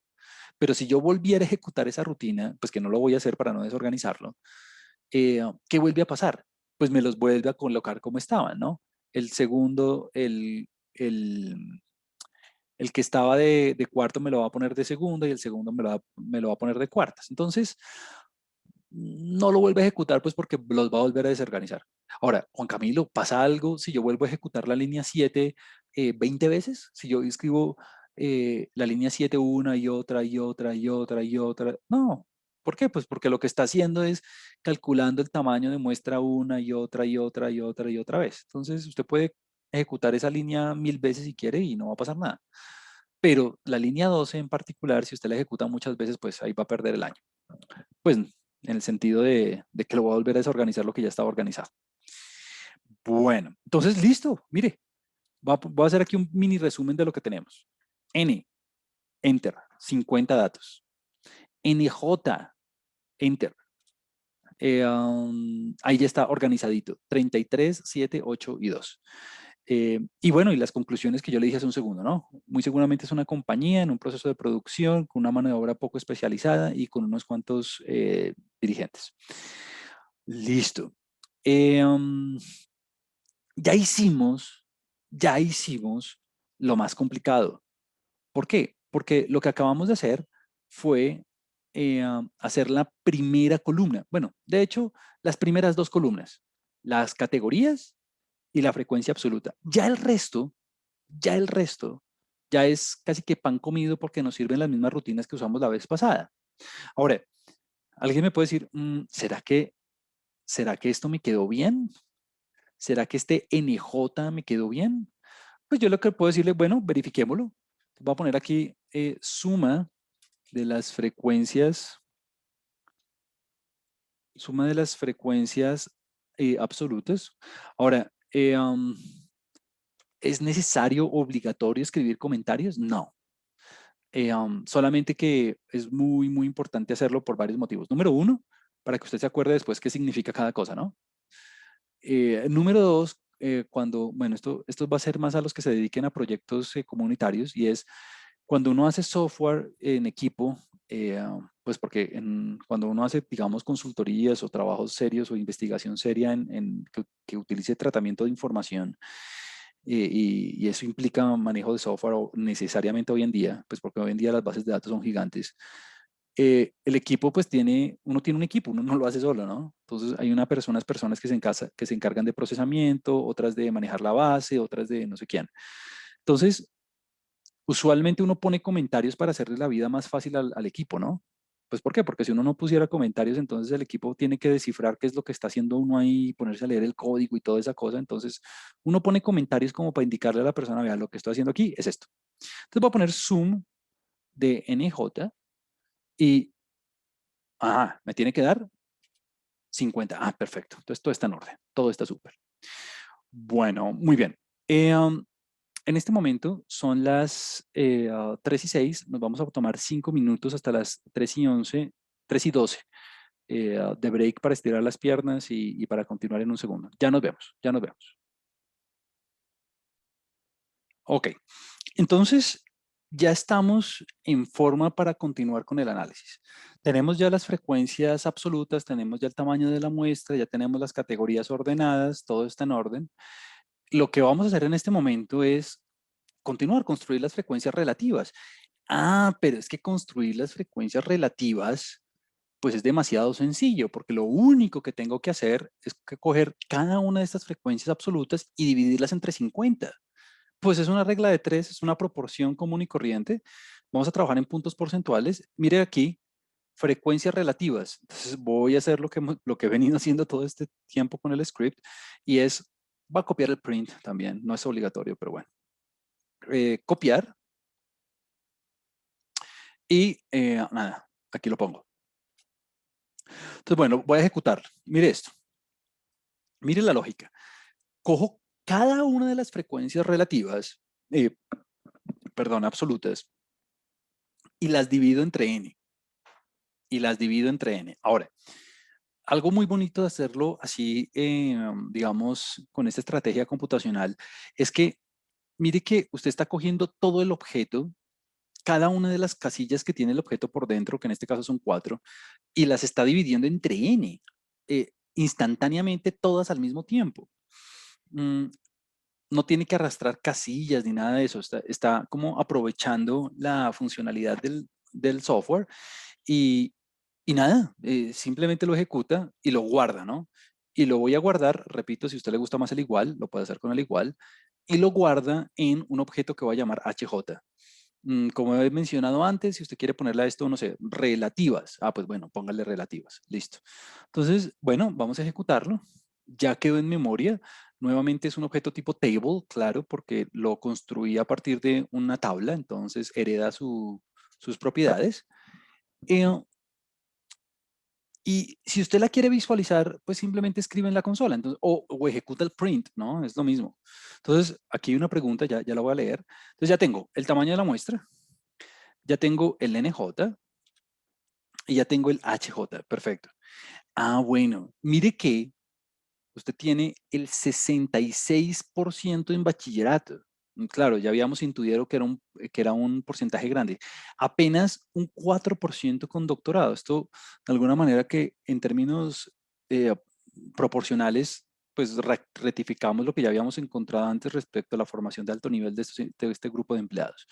Pero si yo volviera a ejecutar esa rutina, pues que no lo voy a hacer para no desorganizarlo, ¿qué vuelve a pasar? Pues me los vuelve a colocar como estaban, ¿no? El segundo, el, el que estaba de cuarto me lo va a poner de segundo y el segundo me lo va a poner de cuartas. Entonces, no lo vuelve a ejecutar pues porque los va a volver a desorganizar. Ahora, Juan Camilo, ¿pasa algo si yo vuelvo a ejecutar la línea 7 20 veces? Si yo escribo la línea 7 una y otra y otra y otra y otra. No. ¿Por qué? Pues porque lo que está haciendo es calculando el tamaño de muestra una y otra y otra y otra y otra vez. Entonces, usted puede ejecutar esa línea 1000 veces si quiere y no va a pasar nada. Pero la línea 12 en particular, si usted la ejecuta muchas veces, pues ahí va a perder el año. Pues en el sentido de que lo va a volver a desorganizar lo que ya estaba organizado. Bueno, entonces listo, mire, voy a hacer aquí un mini resumen de lo que tenemos. N, Enter, 50 datos. NJ, Enter. Ahí ya está organizadito, 33, 7, 8 y 2. Y bueno, y las conclusiones que yo le dije hace un segundo, ¿no? Muy seguramente es una compañía en un proceso de producción con una mano de obra poco especializada y con unos cuantos dirigentes. Listo. Eh, um, ya hicimos, ya hicimos lo más complicado. ¿Por qué? Porque lo que acabamos de hacer fue hacer la primera columna. Bueno, de hecho, las primeras dos columnas, las categorías y la frecuencia absoluta. Ya el resto, ya es casi que pan comido porque nos sirven las mismas rutinas que usamos la vez pasada. Ahora, alguien me puede decir, ¿será que esto me quedó bien? ¿Será que este NJ me quedó bien? Pues yo lo que puedo decirle, bueno, verifiquémoslo. Voy a poner aquí de las frecuencias, suma de las frecuencias absolutas. Ahora, ¿es necesario, obligatorio escribir comentarios? No. Solamente que es muy, muy importante hacerlo por varios motivos. Número uno, para que usted se acuerde después qué significa cada cosa, ¿no? Número dos, bueno, esto va a ser más a los que se dediquen a proyectos comunitarios y es cuando uno hace software en equipo, pues porque cuando uno hace, digamos, consultorías o trabajos serios o investigación seria que utilice tratamiento de información, y eso implica manejo de software necesariamente hoy en día, pues porque hoy en día las bases de datos son gigantes. El equipo pues uno tiene un equipo, uno no lo hace solo, ¿no? Entonces hay personas que se encargan de procesamiento, otras de manejar la base, otras de no sé quién. Entonces, usualmente uno pone comentarios para hacerle la vida más fácil al equipo, ¿no? Pues ¿por qué? Porque si uno no pusiera comentarios, entonces el equipo tiene que descifrar qué es lo que está haciendo uno ahí, ponerse a leer el código y toda esa cosa. Entonces, uno pone comentarios como para indicarle a la persona, vea, lo que estoy haciendo aquí es esto. Entonces voy a poner zoom de NJ y, me tiene que dar 50. Perfecto. Entonces todo está en orden, todo está súper. Bueno, muy bien. En este momento son las 3 y 6. Nos vamos a tomar 5 minutos hasta las 3 y 11, 3 y 12 de break para estirar las piernas y para continuar en un segundo. Ya nos vemos, ya nos vemos. Ok, entonces ya estamos en forma para continuar con el análisis. Tenemos ya las frecuencias absolutas, tenemos ya el tamaño de la muestra, ya tenemos las categorías ordenadas, todo está en orden. Lo que vamos a hacer en este momento es continuar, construir las frecuencias relativas. Pero es que construir las frecuencias relativas, pues es demasiado sencillo, porque lo único que tengo que hacer es que coger cada una de estas frecuencias absolutas y dividirlas entre 50. Pues es una regla de tres, es una proporción común y corriente. Vamos a trabajar en puntos porcentuales. Mire aquí, frecuencias relativas. Entonces voy a hacer lo que he venido haciendo todo este tiempo con el script y va a copiar el print también. No es obligatorio, pero bueno. Copiar y nada, aquí lo pongo. Entonces, bueno, voy a ejecutar. Mire esto. Mire la lógica. Cojo cada una de las frecuencias relativas, perdón, absolutas, y las divido entre n. Ahora, algo muy bonito de hacerlo así, digamos, con esta estrategia computacional, es que mire que usted está cogiendo todo el objeto, cada una de las casillas que tiene el objeto por dentro, que en este caso son 4, y las está dividiendo entre n, instantáneamente todas al mismo tiempo. Mm, no tiene que arrastrar casillas ni nada de eso, está como aprovechando la funcionalidad del software y, y nada, simplemente lo ejecuta y lo guarda, ¿no? Y lo voy a guardar, repito, si a usted le gusta más el igual, lo puede hacer con el igual, y lo guarda en un objeto que voy a llamar HJ. Como he mencionado antes, si usted quiere ponerle a esto, no sé, relativas. Pues bueno, póngale relativas. Listo. Entonces, bueno, vamos a ejecutarlo. Ya quedó en memoria. Nuevamente es un objeto tipo table, claro, porque lo construí a partir de una tabla, entonces hereda sus propiedades. Y si usted la quiere visualizar, pues simplemente escribe en la consola, entonces, o ejecuta el print, ¿no? Es lo mismo. Entonces, aquí hay una pregunta, ya la voy a leer. Entonces ya tengo el tamaño de la muestra, ya tengo el NJ y ya tengo el HJ, perfecto. Ah, bueno, mire que usted tiene el 66% en bachillerato. Claro, ya habíamos intuido que era un porcentaje grande. Apenas un 4% con doctorado. Esto, de alguna manera, que en términos eh, proporcionales, pues rectificamos lo que ya habíamos encontrado antes respecto a la formación de alto nivel de este grupo de empleados.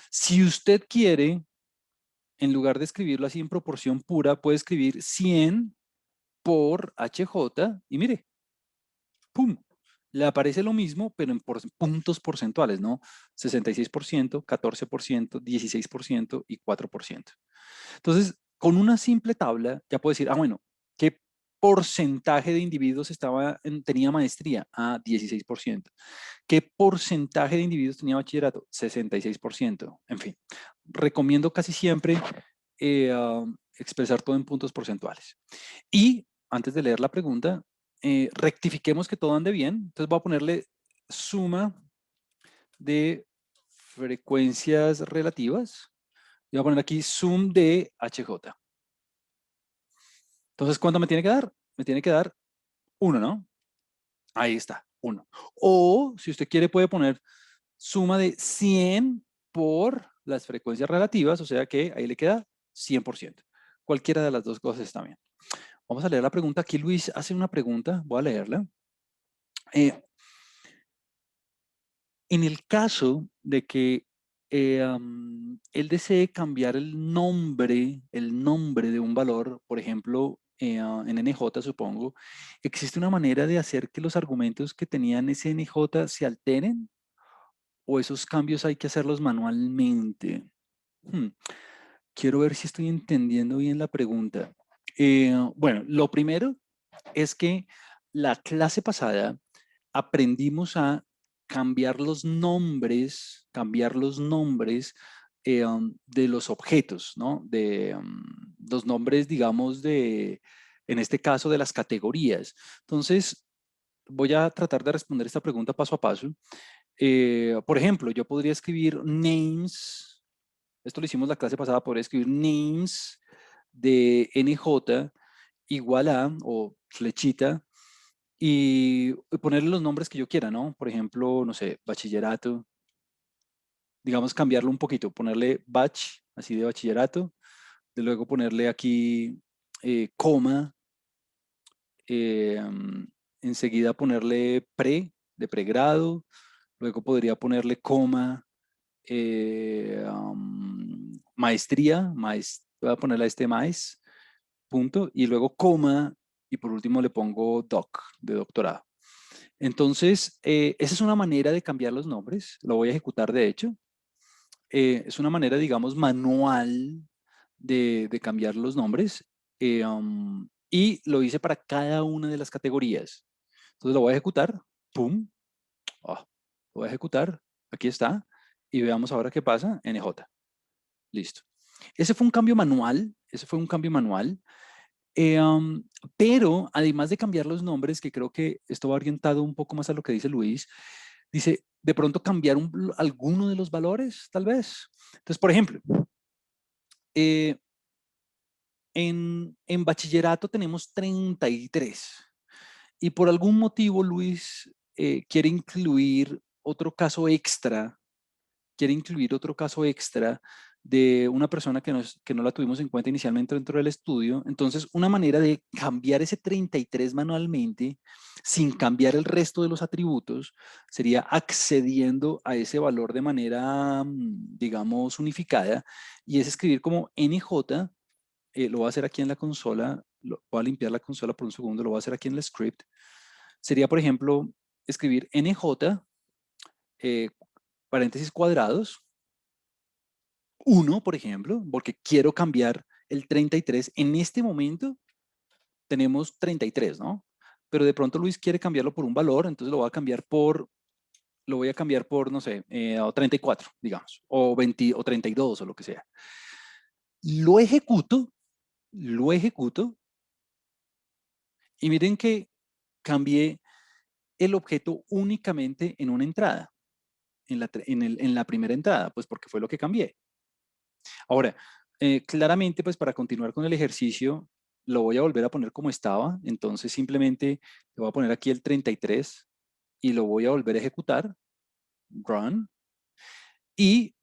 Si usted quiere, en lugar de escribirlo así en proporción pura, puede escribir 100 por HJ y mire, ¡pum! Le aparece lo mismo, pero en puntos porcentuales, ¿no? 66%, 14%, 16% y 4%. Entonces, con una simple tabla, ya puedo decir, ah, bueno, ¿qué porcentaje de individuos tenía maestría? Ah, 16%. ¿Qué porcentaje de individuos tenía bachillerato? 66%. En fin, recomiendo casi siempre expresar todo en puntos porcentuales. Y antes de leer la pregunta, rectifiquemos que todo ande bien. Entonces voy a ponerle suma de frecuencias relativas. Y voy a poner aquí sum de HJ. Entonces, ¿cuánto me tiene que dar? Me tiene que dar 1, ¿no? Ahí está, 1. O si usted quiere puede poner suma de 100 por las frecuencias relativas, o sea que ahí le queda 100%. Cualquiera de las dos cosas está bien. Vamos a leer la pregunta. Aquí Luis hace una pregunta, voy a leerla. En el caso de que él desee cambiar el nombre de un valor, por ejemplo, en NJ, supongo, ¿existe una manera de hacer que los argumentos que tenían ese NJ se alteren? ¿O esos cambios hay que hacerlos manualmente? Hmm, Quiero ver si estoy entendiendo bien la pregunta. Bueno, lo primero es que la clase pasada aprendimos a cambiar los nombres de los objetos, ¿no? De los nombres, digamos, en este caso, de las categorías. Entonces, voy a tratar de responder esta pregunta paso a paso. Por ejemplo, yo podría escribir names, esto lo hicimos la clase pasada, podría escribir names de NJ igual a, o flechita, y ponerle los nombres que yo quiera, ¿no? Por ejemplo, no sé, bachillerato, digamos cambiarlo un poquito, ponerle batch, así de bachillerato, de luego ponerle aquí coma, enseguida ponerle de pregrado, luego podría ponerle coma, maestría, voy a ponerle a este maes, punto, y luego coma, y por último le pongo doc, de doctorado. Entonces, esa es una manera de cambiar los nombres, lo voy a ejecutar de hecho. Es una manera, digamos, manual de cambiar los nombres y lo hice para cada una de las categorías. Entonces lo voy a ejecutar, pum, lo voy a ejecutar, aquí está, y veamos ahora qué pasa, NJ, listo. Ese fue un cambio manual, eh, um, pero además de cambiar los nombres, que creo que esto va orientado un poco más a lo que dice Luis, dice, de pronto cambiar alguno de los valores, tal vez. Entonces, por ejemplo, eh, en bachillerato tenemos 33 y por algún motivo Luis quiere incluir otro caso extra, de una persona que no la tuvimos en cuenta inicialmente dentro del estudio. Entonces, una manera de cambiar ese 33 manualmente sin cambiar el resto de los atributos sería accediendo a ese valor de manera, digamos, unificada, y es escribir como NJ. Lo voy a hacer aquí en la consola, voy a limpiar la consola por un segundo, lo voy a hacer aquí en el script. Sería, por ejemplo, escribir NJ, eh, paréntesis cuadrados, 1, por ejemplo, porque quiero cambiar el 33. En este momento tenemos 33, ¿no? Pero de pronto Luis quiere cambiarlo por un valor, entonces lo voy a cambiar por, no sé, 34, digamos, o 20, o 32, o lo que sea. Lo ejecuto, lo ejecuto, Y miren que cambié el objeto únicamente en una entrada, en la primera entrada, pues porque fue lo que cambié. Ahora, claramente, pues para continuar con el ejercicio, lo voy a volver a poner como estaba. Entonces, simplemente le voy a poner aquí el 33 y lo voy a volver a ejecutar. Run. Y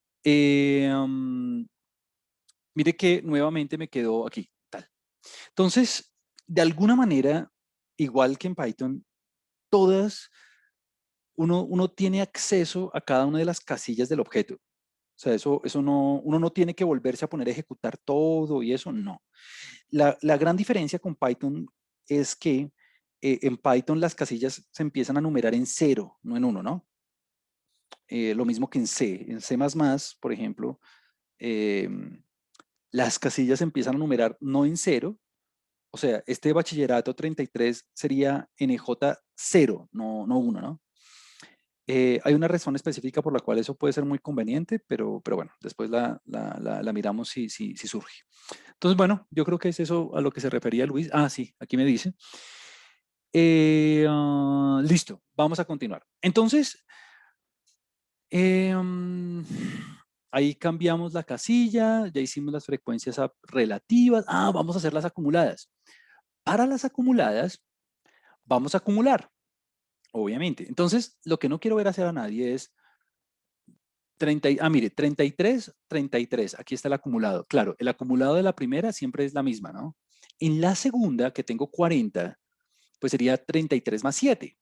mire que nuevamente me quedó aquí, tal. Entonces, de alguna manera, igual que en Python, todas, uno tiene acceso a cada una de las casillas del objeto. O sea, eso no, uno no tiene que volverse a poner a ejecutar todo y eso, no. La gran diferencia con Python es que en Python las casillas se empiezan a numerar en cero, no en uno, ¿no? Lo mismo que en C. En C++, por ejemplo, eh, las casillas se empiezan a numerar no en cero. O sea, este bachillerato 33 sería NJ 0, no 1, ¿no? Hay una razón específica por la cual eso puede ser muy conveniente, pero bueno, después la miramos si surge. Entonces, bueno, yo creo que es eso a lo que se refería Luis. Ah, sí, aquí me dice. Listo, vamos a continuar. Entonces, ahí cambiamos la casilla, ya hicimos las frecuencias relativas. Ah, vamos a hacer las acumuladas. Para las acumuladas, vamos a acumular, obviamente. Entonces, lo que no quiero ver hacer a nadie es mire, 33, 33. Aquí está el acumulado. Claro, el acumulado de la primera siempre es la misma, ¿no? En la segunda, que tengo 40, pues sería 33 más 7.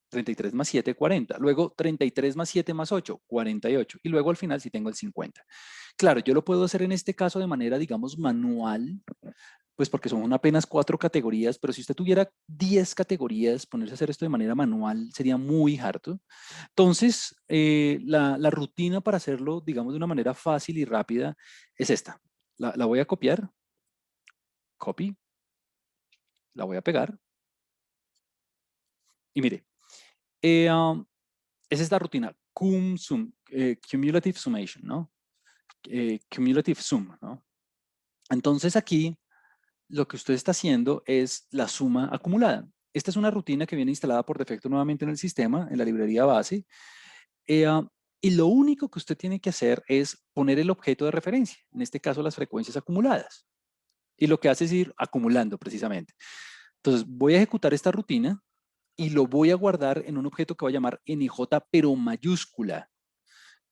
33 más 7, 40. Luego 33 más 7 más 8, 48. Y luego al final sí tengo el 50. Claro, yo lo puedo hacer en este caso de manera, digamos, manual, pues porque son apenas 4 categorías, pero si usted tuviera 10 categorías, ponerse a hacer esto de manera manual sería muy harto. Entonces, la rutina para hacerlo, digamos, de una manera fácil y rápida es esta. La voy a copiar, copy, la voy a pegar y mire, esa es la rutina, cumulative summation, ¿no? Cumulative sum, ¿no? Entonces aquí lo que usted está haciendo es la suma acumulada. Esta es una rutina que viene instalada por defecto nuevamente en el sistema, en la librería base. eh, ah, y lo único que usted tiene que hacer es poner el objeto de referencia, en este caso las frecuencias acumuladas. Y lo que hace es ir acumulando precisamente. Entonces voy a ejecutar esta rutina y lo voy a guardar en un objeto que voy a llamar NJ, pero mayúscula.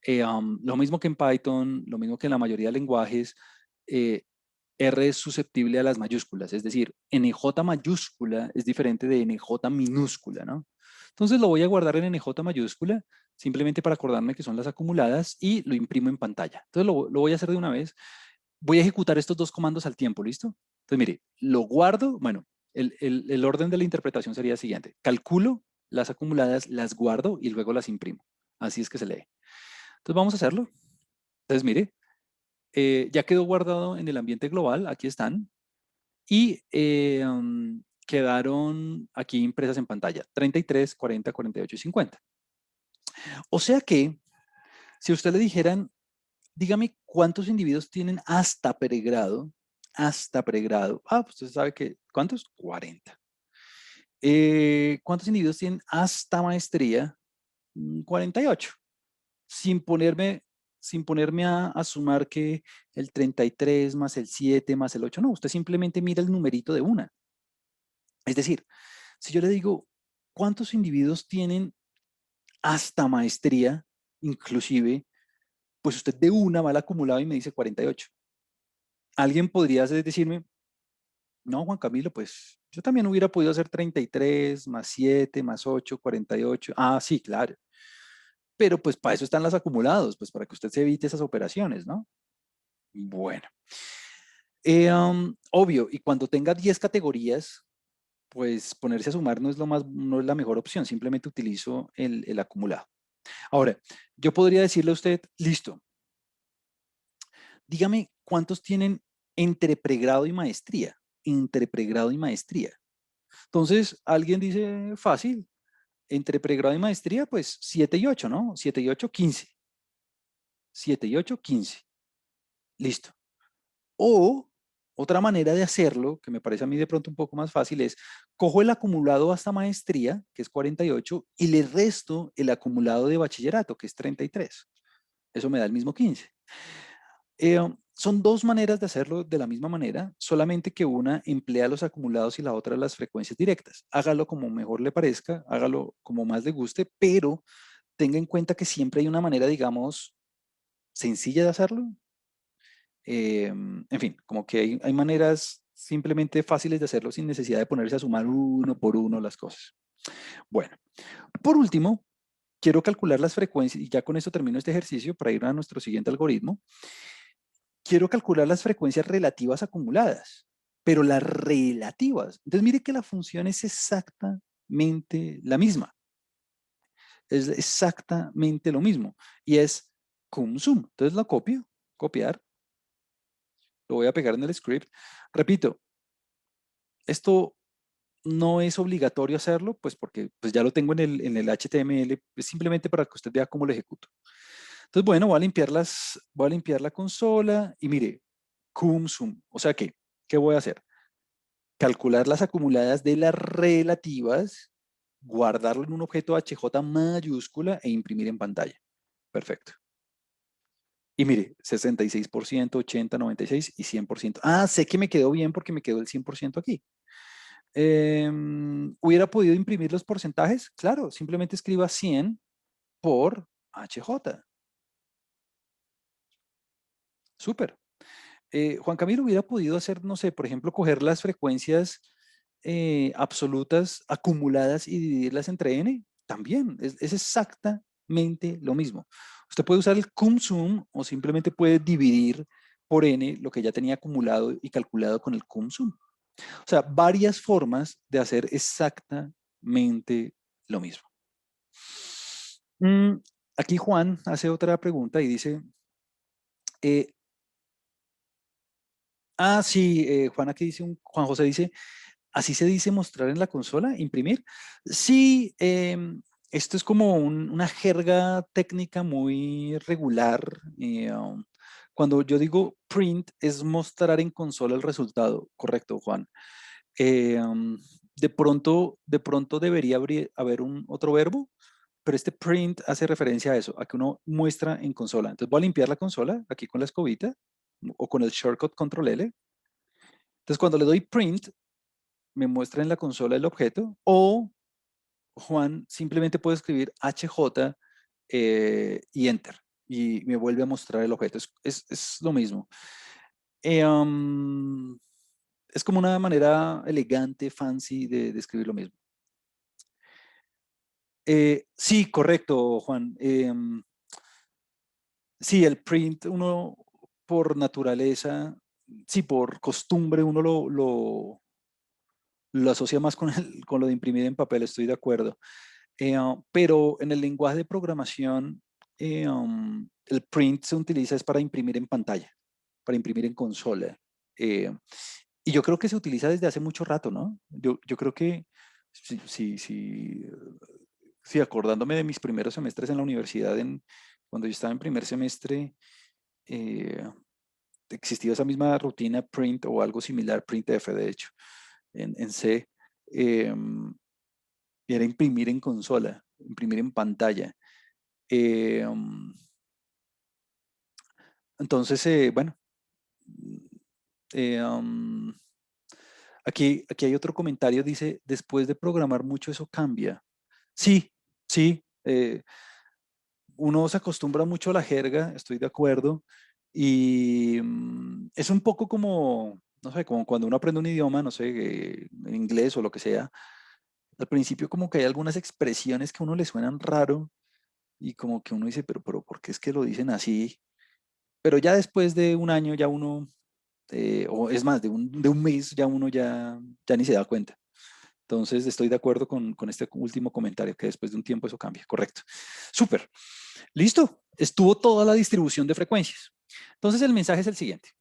Lo mismo que en Python, lo mismo que en la mayoría de lenguajes, eh, R es susceptible a las mayúsculas, es decir, NJ mayúscula es diferente de NJ minúscula, ¿no? Entonces lo voy a guardar en NJ mayúscula, simplemente para acordarme que son las acumuladas y lo imprimo en pantalla. Entonces lo voy a hacer de una vez. Voy a ejecutar estos dos comandos al tiempo, ¿listo? Entonces mire, lo guardo, bueno, el orden de la interpretación sería el siguiente. Calculo las acumuladas, las guardo y luego las imprimo. Así es que se lee. Entonces vamos a hacerlo. Entonces mire, ya quedó guardado en el ambiente global, aquí están, y quedaron aquí impresas en pantalla, 33, 40, 48 y 50. O sea que, si a usted le dijeran, dígame cuántos individuos tienen hasta pregrado, pues usted sabe que, ¿cuántos? 40. ¿Cuántos individuos tienen hasta maestría? 48. Sin ponerme, sin ponerme a sumar que el 33 más el 7 más el 8, no, usted simplemente mira el numerito de una. Es decir, si yo le digo, ¿cuántos individuos tienen hasta maestría, inclusive, pues usted de una va al acumulado y me dice 48. Alguien podría decirme, no, Juan Camilo, pues yo también hubiera podido hacer 33 más 7 más 8, 48. Ah, sí, claro. Pero pues para eso están los acumulados, pues para que usted se evite esas operaciones, ¿no? Bueno, obvio, y cuando tenga 10 categorías, pues ponerse a sumar no es la mejor opción, simplemente utilizo el acumulado. Ahora, yo podría decirle a usted, listo, dígame cuántos tienen entre pregrado y maestría, entre pregrado y maestría. Entonces, alguien dice, fácil, entre pregrado y maestría, pues 7 y 8, ¿no? 7 y 8, 15. 7 y 8, 15. Listo. O Otra manera de hacerlo, que me parece a mí de pronto un poco más fácil, es cojo el acumulado hasta maestría, que es 48, y le resto el acumulado de bachillerato, que es 33. Eso me da el mismo 15. Son dos maneras de hacerlo de la misma manera, solamente que una emplea los acumulados y la otra las frecuencias directas. Hágalo como mejor le parezca, hágalo como más le guste, pero tenga en cuenta que siempre hay una manera, digamos, sencilla de hacerlo. En fin, como que hay maneras simplemente fáciles de hacerlo sin necesidad de ponerse a sumar uno por uno las cosas. Bueno, por último, quiero calcular las frecuencias, y ya con esto termino este ejercicio para ir a nuestro siguiente algoritmo. Quiero calcular las frecuencias relativas acumuladas, pero las relativas. Entonces, mire que la función es exactamente la misma. Es exactamente lo mismo. Y es cum sum. Entonces, la copio, copiar, lo voy a pegar en el script. Repito, esto no es obligatorio hacerlo, pues porque pues ya lo tengo en el HTML, es simplemente para que usted vea cómo lo ejecuto. Entonces, bueno, voy a limpiar la consola y mire, cum sum. O sea que, ¿qué voy a hacer? Calcular las acumuladas de las relativas, guardarlo en un objeto HJ mayúscula e imprimir en pantalla. Perfecto. Y mire, 66%, 80, 96 y 100%. Ah, sé que me quedó bien porque me quedó el 100% aquí. ¿Hubiera podido imprimir los porcentajes? Claro, simplemente escriba 100 por HJ. Súper. Juan Camilo hubiera podido hacer, no sé, por ejemplo, coger las frecuencias absolutas acumuladas y dividirlas entre n. También, es exactamente lo mismo. Usted puede usar el cum sum o simplemente puede dividir por n lo que ya tenía acumulado y calculado con el cum sum. O sea, varias formas de hacer exactamente lo mismo. Mm, Aquí Juan hace otra pregunta y dice, eh, sí, Juan aquí dice, Juan José dice, ¿así se dice mostrar en la consola, imprimir? Sí, esto es como una jerga técnica muy regular. Cuando yo digo print, es mostrar en consola el resultado, correcto, Juan. Eh, um, de pronto debería haber un otro verbo, pero este print hace referencia a eso, a que uno muestra en consola. Entonces voy a limpiar la consola aquí con la escobita o con el shortcut control L. Entonces cuando le doy print, me muestra en la consola el objeto, o Juan simplemente puede escribir HJ y enter y me vuelve a mostrar el objeto. Es lo mismo. Eh, um, es como una manera elegante, fancy de escribir lo mismo. Sí, correcto, Juan. Sí, el print uno por naturaleza, sí, por costumbre uno lo asocia más con, con lo de imprimir en papel, estoy de acuerdo. Pero en el lenguaje de programación, el print se utiliza es para imprimir en pantalla, para imprimir en consola. Eh, y yo creo que se utiliza desde hace mucho rato, ¿no? Yo creo que, sí, sí, sí, sí, acordándome de mis primeros semestres en la universidad, cuando yo estaba en primer semestre, eh, existía esa misma rutina print o algo similar, printf de hecho, en C. em, y era imprimir en consola, imprimir en pantalla. Eh, um, entonces, bueno, eh, um, aquí hay otro comentario, dice, después de programar mucho eso cambia. Sí, sí, uno se acostumbra mucho a la jerga, estoy de acuerdo, y es un poco como, no sé, como cuando uno aprende un idioma, no sé, en inglés o lo que sea, al principio como que hay algunas expresiones que a uno le suenan raro y como que uno dice, pero ¿por qué es que lo dicen así? Pero ya después de un año ya uno, o es más, de un mes ya uno ya ni se da cuenta. Entonces estoy de acuerdo con este último comentario, que después de un tiempo eso cambia, correcto. Súper, listo, estuvo toda la distribución de frecuencias. Entonces el mensaje es el siguiente,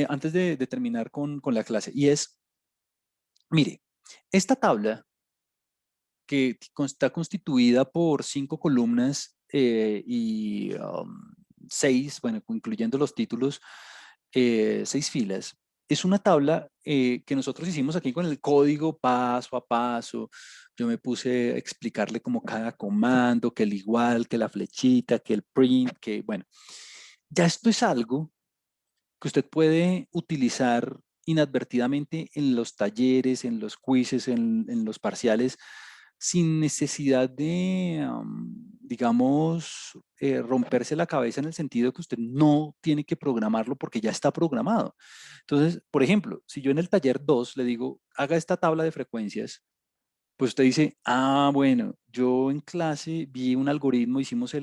antes de terminar con la clase, y es, mire, esta tabla que está constituida por 5 columnas y 6, bueno, incluyendo los títulos, 6 filas. es una tabla que nosotros hicimos aquí con el código paso a paso. Yo me puse a explicarle como cada comando, que el igual, que la flechita, que el print, que bueno. Ya esto es algo que usted puede utilizar inadvertidamente en los talleres, en los quizzes, en los parciales, sin necesidad de, digamos, romperse la cabeza en el sentido que usted no tiene que programarlo porque ya está programado. Entonces, por ejemplo, si yo en el taller 2 le digo, haga esta tabla de frecuencias, pues usted dice, ah, bueno, yo en clase vi un algoritmo, hicimos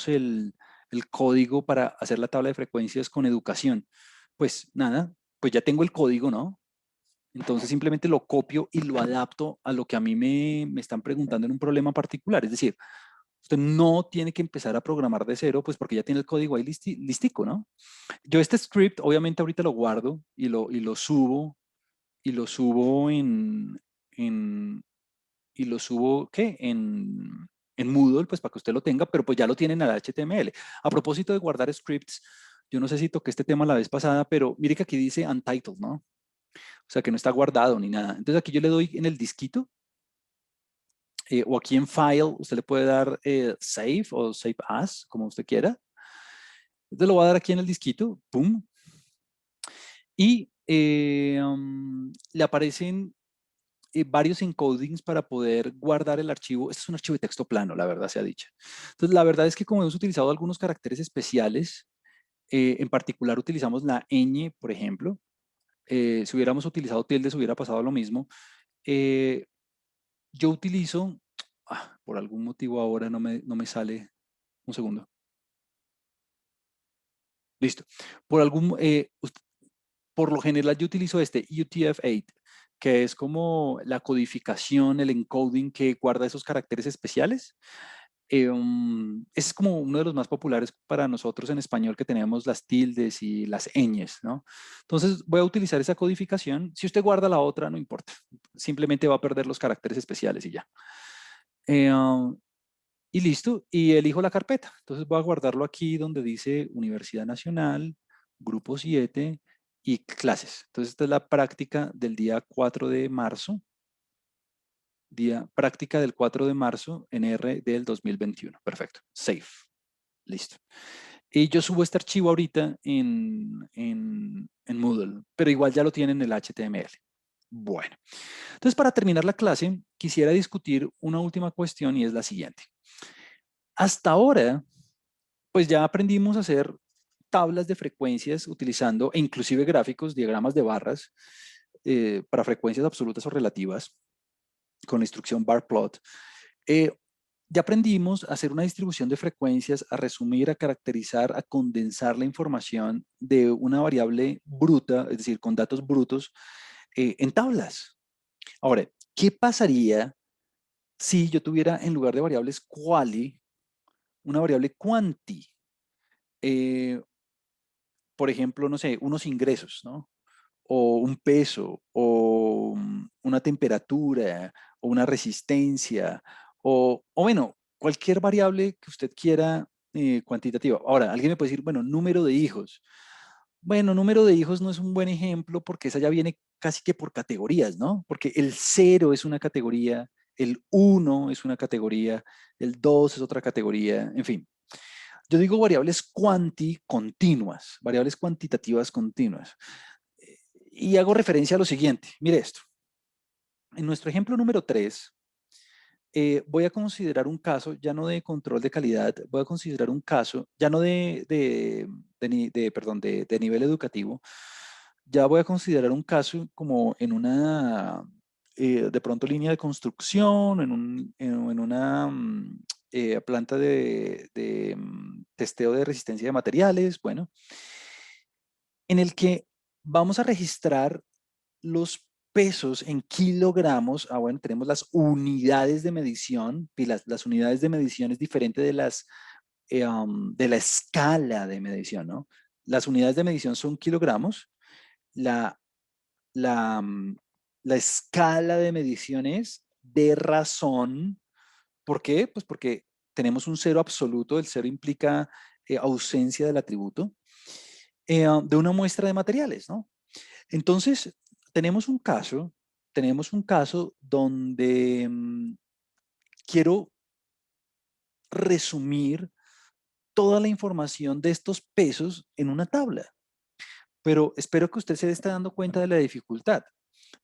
el código para hacer la tabla de frecuencias con educación. Pues nada, pues ya tengo el código, ¿no? Entonces simplemente lo copio y lo adapto a lo que a mí me están preguntando en un problema particular. Es decir, usted no tiene que empezar a programar de cero, pues porque ya tiene el código ahí listico, ¿no? Yo este script, obviamente ahorita lo guardo y lo subo en, lo subo, ¿qué? En Moodle, pues para que usted lo tenga, pero pues ya lo tienen al HTML. A propósito de guardar scripts, yo no sé si toqué este tema la vez pasada, pero mire que aquí dice untitled, ¿no? O sea, que no está guardado ni nada. Entonces aquí yo le doy en el disquito, o aquí en File, usted le puede dar Save o Save As, como usted quiera. Entonces lo voy a dar aquí en el disquito, pum, y le aparecen varios encodings para poder guardar el archivo. Este es un archivo de texto plano, la verdad sea dicha. Entonces, la verdad es que como hemos utilizado algunos caracteres especiales, en particular utilizamos la ñ, por ejemplo. Si hubiéramos utilizado tildes hubiera pasado lo mismo. Eh, yo utilizo, por algún motivo ahora no me sale, un segundo. Listo. Por lo general yo utilizo este UTF-8, que es como la codificación, el encoding que guarda esos caracteres especiales. Es como uno de los más populares para nosotros en español, que tenemos las tildes y las ñes, ¿no? Entonces voy a utilizar esa codificación. Si usted guarda la otra, no importa. Simplemente va a perder los caracteres especiales y ya. Eh, um, y listo, y elijo la carpeta. Entonces voy a guardarlo aquí donde dice Universidad Nacional, Grupo 7 y clases. Entonces esta es la práctica del día 4 de marzo, práctica del 4 de marzo en R del 2021. Perfecto, save, listo. Y yo subo este archivo ahorita en Moodle, pero igual ya lo tienen en el HTML. Bueno, entonces para terminar la clase, quisiera discutir una última cuestión y es la siguiente. Hasta ahora, pues ya aprendimos a hacer tablas de frecuencias utilizando, e inclusive gráficos, diagramas de barras para frecuencias absolutas o relativas con la instrucción bar plot. Eh, ya aprendimos a hacer una distribución de frecuencias, a resumir, a caracterizar, a condensar la información de una variable bruta, es decir, con datos brutos, en tablas. Ahora, ¿qué pasaría si yo tuviera en lugar de variables quali, una variable quanti? Eh, por ejemplo, no sé, unos ingresos, ¿no? O un peso, o una temperatura, o una resistencia, o bueno, cualquier variable que usted quiera cuantitativa. Ahora, alguien me puede decir, bueno, número de hijos. Bueno, número de hijos no es un buen ejemplo porque esa ya viene casi que por categorías, ¿no? Porque el 0 es una categoría, el 1 es una categoría, el 2 es otra categoría, en fin. Yo digo variables continuas, variables cuantitativas continuas. Y hago referencia a lo siguiente. Mire esto. En nuestro ejemplo número 3, voy a considerar un caso ya no de control de calidad, voy a considerar un caso ya no de nivel educativo, ya voy a considerar un caso como en una, de pronto, línea de construcción, en una planta de testeo de resistencia de materiales, bueno, en el que vamos a registrar los pesos en kilogramos. Bueno, tenemos las unidades de medición, y las unidades de medición es diferente de la escala de medición, ¿no? Las unidades de medición son kilogramos, la, la, um, la escala de medición es de razón. ¿Por qué? Pues porque tenemos un cero absoluto, el cero implica ausencia del atributo, de una muestra de materiales, ¿no? Entonces, tenemos un caso donde quiero resumir toda la información de estos pesos en una tabla, pero espero que usted se esté dando cuenta de la dificultad.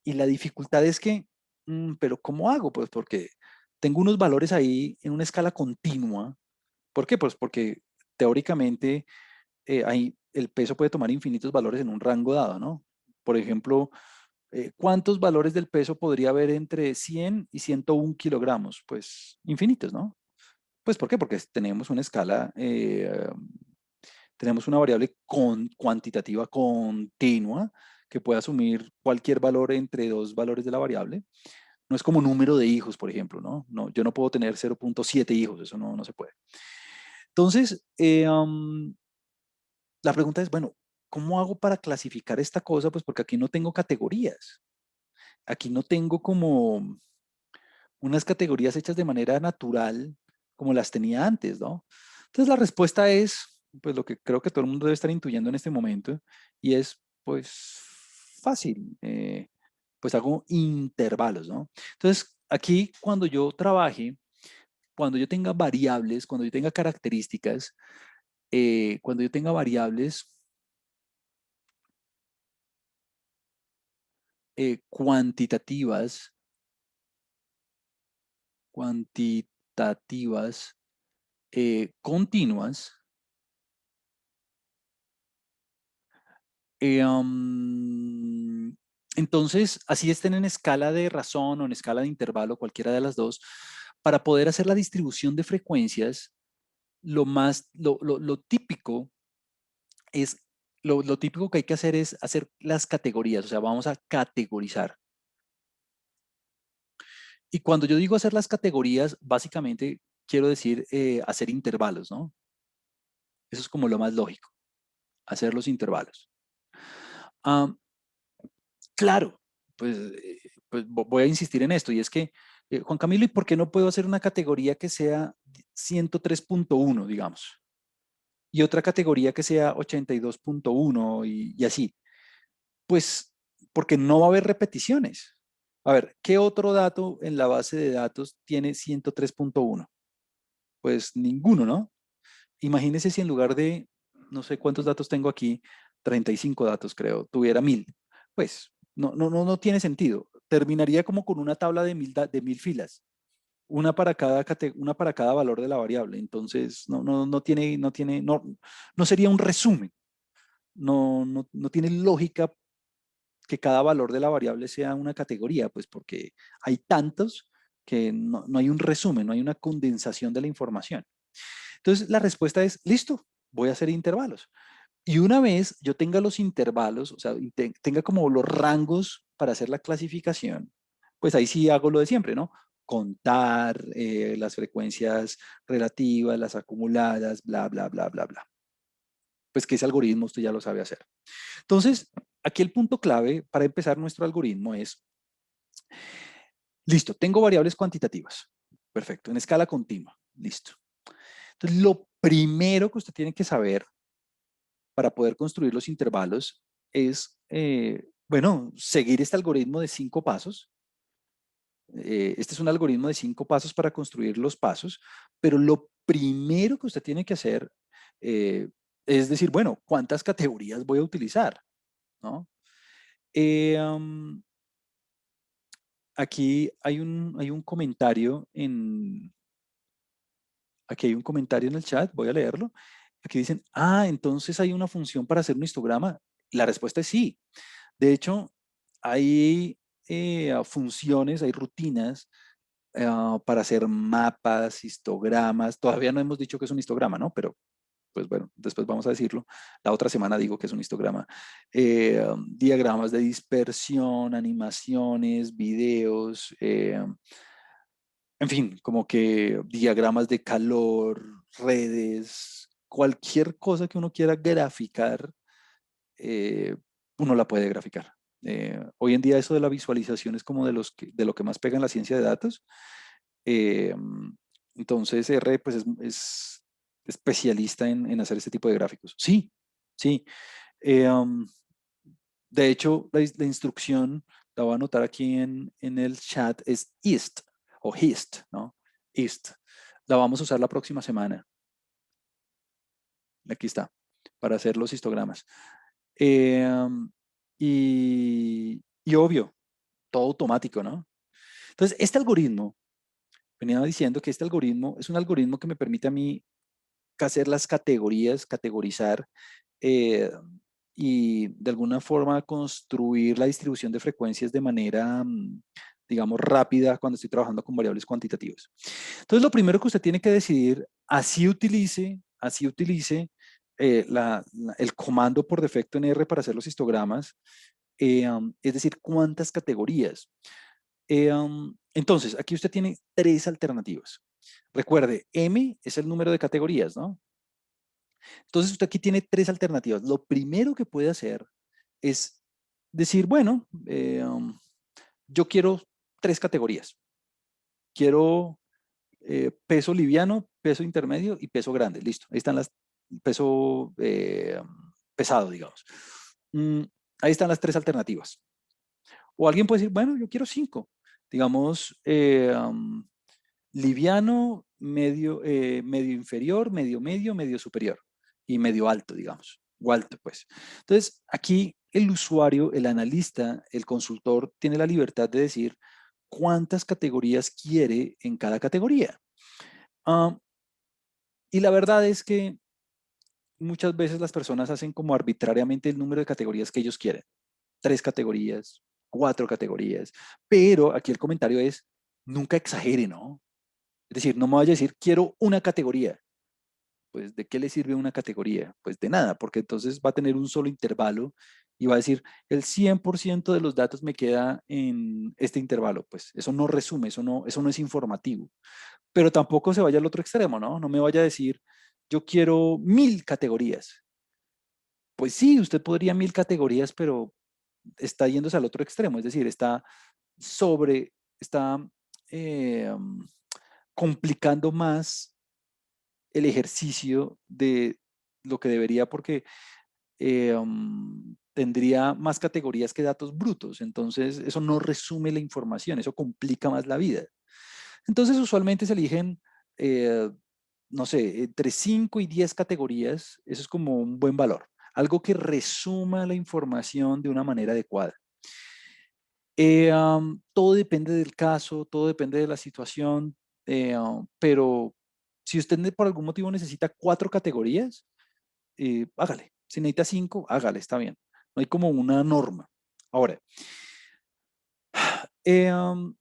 Y la dificultad es que, pero ¿cómo hago? Pues porque tengo unos valores ahí en una escala continua. ¿Por qué? Pues porque teóricamente el peso puede tomar infinitos valores en un rango dado, ¿no? Por ejemplo, ¿cuántos valores del peso podría haber entre 100 y 101 kilogramos? Pues infinitos, ¿no? Pues ¿por qué? Porque tenemos una escala, tenemos una variable cuantitativa continua que puede asumir cualquier valor entre dos valores de la variable. No es como número de hijos, por ejemplo, ¿no? Yo no puedo tener 0.7 hijos, eso no se puede. Entonces, la pregunta es, bueno, ¿cómo hago para clasificar esta cosa? Pues porque aquí no tengo categorías. Aquí no tengo como unas categorías hechas de manera natural como las tenía antes, ¿no? Entonces la respuesta es, pues lo que creo que todo el mundo debe estar intuyendo en este momento, y es, pues, fácil. Pues hago intervalos, ¿no? Entonces, aquí cuando yo trabaje, cuando yo tenga variables, cuando yo tenga características, cuando yo tenga variables cuantitativas, cuantitativas continuas, entonces, así estén en escala de razón o en escala de intervalo, cualquiera de las dos, para poder hacer la distribución de frecuencias, lo típico es, lo típico que hay que hacer es hacer las categorías, o sea, vamos a categorizar. Y cuando yo digo hacer las categorías, básicamente quiero decir hacer intervalos, ¿no? Eso es como lo más lógico, hacer los intervalos. Ah, claro, pues, pues voy a insistir en esto, y es que, Juan Camilo, ¿y por qué no puedo hacer una categoría que sea 103.1, digamos? Y otra categoría que sea 82.1 y así. Pues porque no va a haber repeticiones. A ver, ¿qué otro dato en la base de datos tiene 103.1? Pues ninguno, ¿no? Imagínese si en lugar de, no sé cuántos datos tengo aquí, 35 datos creo, tuviera 1000. Pues no tiene sentido. Terminaría como con una tabla de 1000 filas, una para cada valor de la variable. Entonces, no sería un resumen. No tiene lógica que cada valor de la variable sea una categoría, pues porque hay tantos que no hay un resumen, no hay una condensación de la información. Entonces, la respuesta es, listo, voy a hacer intervalos. Y una vez yo tenga los intervalos, o sea, tenga como los rangos para hacer la clasificación, pues ahí sí hago lo de siempre, ¿no? Contar las frecuencias relativas, las acumuladas, bla, bla, bla, bla, bla. Pues que ese algoritmo usted ya lo sabe hacer. Entonces, aquí el punto clave para empezar nuestro algoritmo es, listo, tengo variables cuantitativas. Perfecto, en escala continua. Listo. Entonces, lo primero que usted tiene que saber para poder construir los intervalos es, bueno, seguir este algoritmo de 5 pasos. Este es un algoritmo de 5 pasos para construir los pasos, pero lo primero que usted tiene que hacer es decir, bueno, ¿cuántas categorías voy a utilizar? ¿No? Aquí hay un comentario aquí hay un comentario en el chat, voy a leerlo. Aquí dicen, entonces hay una función para hacer un histograma. La respuesta es sí. De hecho, hay funciones, hay rutinas para hacer mapas, histogramas. Todavía no hemos dicho que es un histograma, ¿no? Pero, pues bueno, después vamos a decirlo. La otra semana digo que es un histograma. Diagramas de dispersión, animaciones, videos, en fin, como que diagramas de calor, redes, cualquier cosa que uno quiera graficar, eh, uno la puede graficar. Hoy en día eso de la visualización es como de lo que más pega en la ciencia de datos. Eh, entonces R pues es especialista en hacer este tipo de gráficos. Sí, sí. Eh, um, De hecho, la instrucción, la voy a anotar aquí en el chat, es east o hist, ¿no? East. La vamos a usar la próxima semana. Aquí está, para hacer los histogramas. Y obvio, todo automático, ¿no? Entonces, este algoritmo, venía diciendo que este algoritmo es un algoritmo que me permite a mí hacer las categorías, categorizar eh, y de alguna forma construir la distribución de frecuencias de manera, digamos, rápida cuando estoy trabajando con variables cuantitativas. Entonces, lo primero que usted tiene que decidir, así utilice el comando por defecto en R para hacer los histogramas, es decir, cuántas categorías. Entonces, aquí usted tiene tres alternativas. Recuerde, M es el número de categorías, ¿no? Entonces, usted aquí tiene tres alternativas. Lo primero que puede hacer es decir, bueno, yo quiero tres categorías. Quiero peso liviano, peso intermedio y peso grande. Listo. Ahí están las peso pesado, digamos. Mm, Ahí están las tres alternativas. O alguien puede decir, bueno, yo quiero cinco. Digamos, liviano, medio inferior, medio superior y medio alto, digamos, o alto, pues. Entonces, aquí el usuario, el analista, el consultor tiene la libertad de decir cuántas categorías quiere en cada categoría. Ah, y la verdad es que muchas veces las personas hacen como arbitrariamente el número de categorías que ellos quieren. 3 categorías, 4 categorías, pero aquí el comentario es, nunca exagere, ¿no? Es decir, no me vaya a decir, quiero una categoría. Pues, ¿de qué le sirve una categoría? Pues de nada, porque entonces va a tener un solo intervalo y va a decir, el 100% de los datos me queda en este intervalo. Pues eso no resume, eso no es informativo. Pero tampoco se vaya al otro extremo, ¿no? No me vaya a decir, yo quiero 1000 categorías. Pues sí, usted podría 1000 categorías, pero está yéndose al otro extremo, es decir, está eh, complicando más el ejercicio de lo que debería porque tendría más categorías que datos brutos. Entonces, eso no resume la información, eso complica más la vida. Entonces, usualmente se eligen, eh, no sé, entre 5 y 10 categorías. Eso es como un buen valor. Algo que resuma la información de una manera adecuada. Todo depende del caso, todo depende de la situación, pero si usted por algún motivo necesita 4 categorías, hágale. Si necesita 5, hágale, está bien. No hay como una norma. Ahora, eh, um,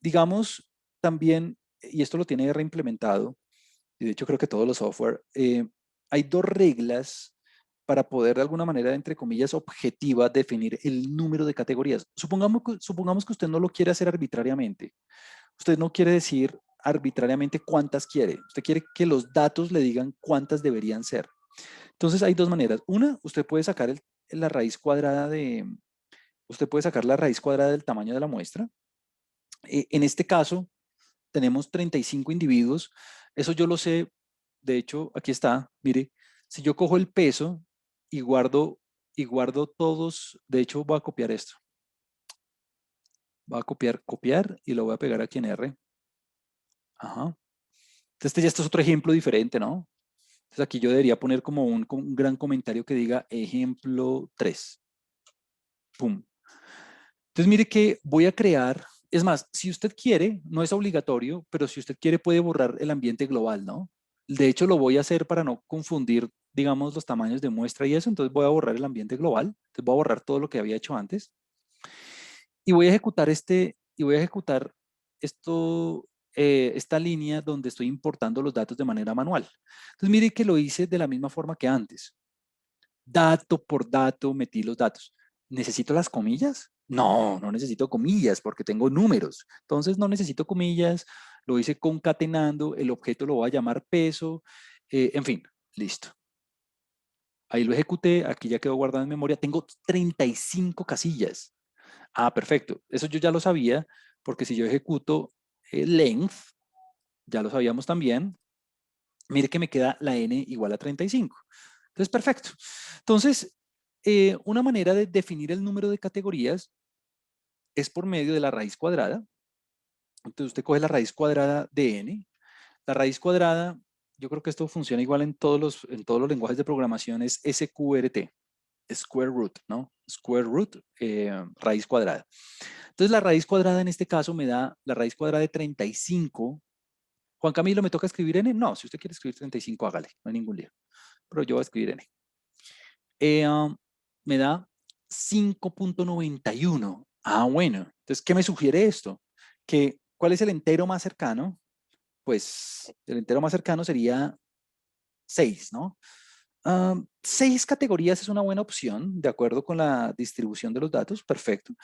digamos también, y esto lo tiene reimplementado, y de hecho creo que todos los software, hay dos reglas para poder de alguna manera, entre comillas, objetiva, definir el número de categorías. Supongamos que usted no lo quiere hacer arbitrariamente. Usted no quiere decir arbitrariamente cuántas quiere. Usted quiere que los datos le digan cuántas deberían ser. Entonces hay dos maneras. Una, la raíz cuadrada usted puede sacar la raíz cuadrada del tamaño de la muestra. En este caso, tenemos 35 individuos. Eso yo lo sé. De hecho, aquí está. Mire, si yo cojo el peso y guardo todos, de hecho voy a copiar esto. Voy a copiar y lo voy a pegar aquí en R. Ajá. Entonces, ya esto es otro ejemplo diferente, ¿no? Entonces, aquí yo debería poner como un gran comentario que diga ejemplo 3. Pum. Entonces, mire que voy a crear, es más, si usted quiere, no es obligatorio, pero si usted quiere puede borrar el ambiente global, ¿no? De hecho, lo voy a hacer para no confundir, digamos, los tamaños de muestra y eso. Entonces voy a borrar el ambiente global. Entonces voy a borrar todo lo que había hecho antes. Y voy a ejecutar esto, esta línea donde estoy importando los datos de manera manual. Entonces mire que lo hice de la misma forma que antes. Dato por dato metí los datos. ¿Necesito las comillas? No, no necesito comillas porque tengo números. Entonces no necesito comillas, lo hice concatenando, el objeto lo voy a llamar peso, en fin, listo. Ahí lo ejecuté, aquí ya quedó guardado en memoria. Tengo 35 casillas. Ah, perfecto. Eso yo ya lo sabía porque si yo ejecuto length, ya lo sabíamos también, mire que me queda la n igual a 35. Entonces, perfecto. Entonces, Una manera de definir el número de categorías es por medio de la raíz cuadrada. Entonces usted coge la raíz cuadrada de n. La raíz cuadrada, yo creo que esto funciona igual en todos los lenguajes de programación, es SQRT, square root, ¿no? Square root, raíz cuadrada. Entonces la raíz cuadrada en este caso me da la raíz cuadrada de 35. Juan Camilo, ¿me toca escribir n? No, si usted quiere escribir 35, hágale, no hay ningún lío. Pero yo voy a escribir n. Me da 5.91. Ah, bueno. Entonces, ¿qué me sugiere esto? ¿Cuál es el entero más cercano? Pues el entero más cercano sería 6, ¿no? 6 categorías es una buena opción, de acuerdo con la distribución de los datos, perfecto.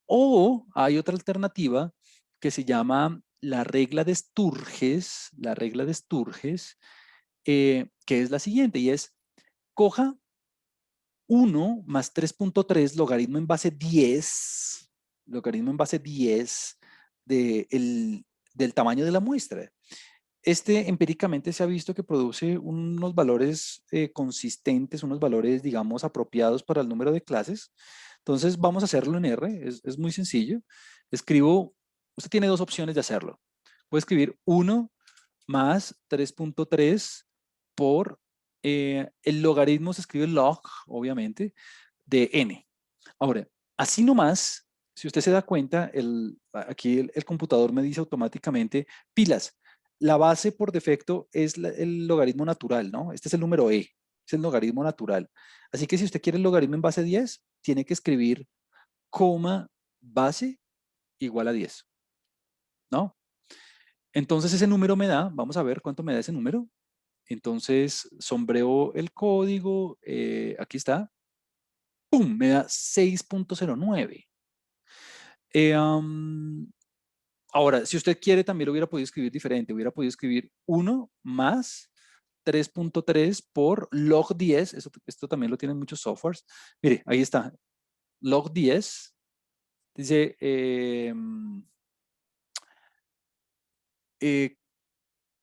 O hay otra alternativa que se llama la regla de Sturges, que es la siguiente, y es, coja 1 más 3.3 logaritmo en base 10 del tamaño de la muestra. Este empíricamente se ha visto que produce unos valores consistentes, unos valores, digamos, apropiados para el número de clases. Entonces vamos a hacerlo en R, es muy sencillo. Usted tiene dos opciones de hacerlo. Puede escribir 1 más 3.3 por el logaritmo, se escribe log, obviamente, de n. Ahora, así nomás, si usted se da cuenta, aquí el computador me dice automáticamente, pilas, la base por defecto es el logaritmo natural, ¿no? Este es el número e, es el logaritmo natural. Así que si usted quiere el logaritmo en base 10, tiene que escribir coma base igual a 10, ¿no? Entonces ese número me da, vamos a ver cuánto me da ese número. Entonces sombreo el código, aquí está, ¡pum! Me da 6.09. Ahora, si usted quiere, también lo hubiera podido escribir diferente. Hubiera podido escribir 1 más 3.3 por log 10. Esto también lo tienen muchos softwares. Mire, ahí está. Log 10. Dice,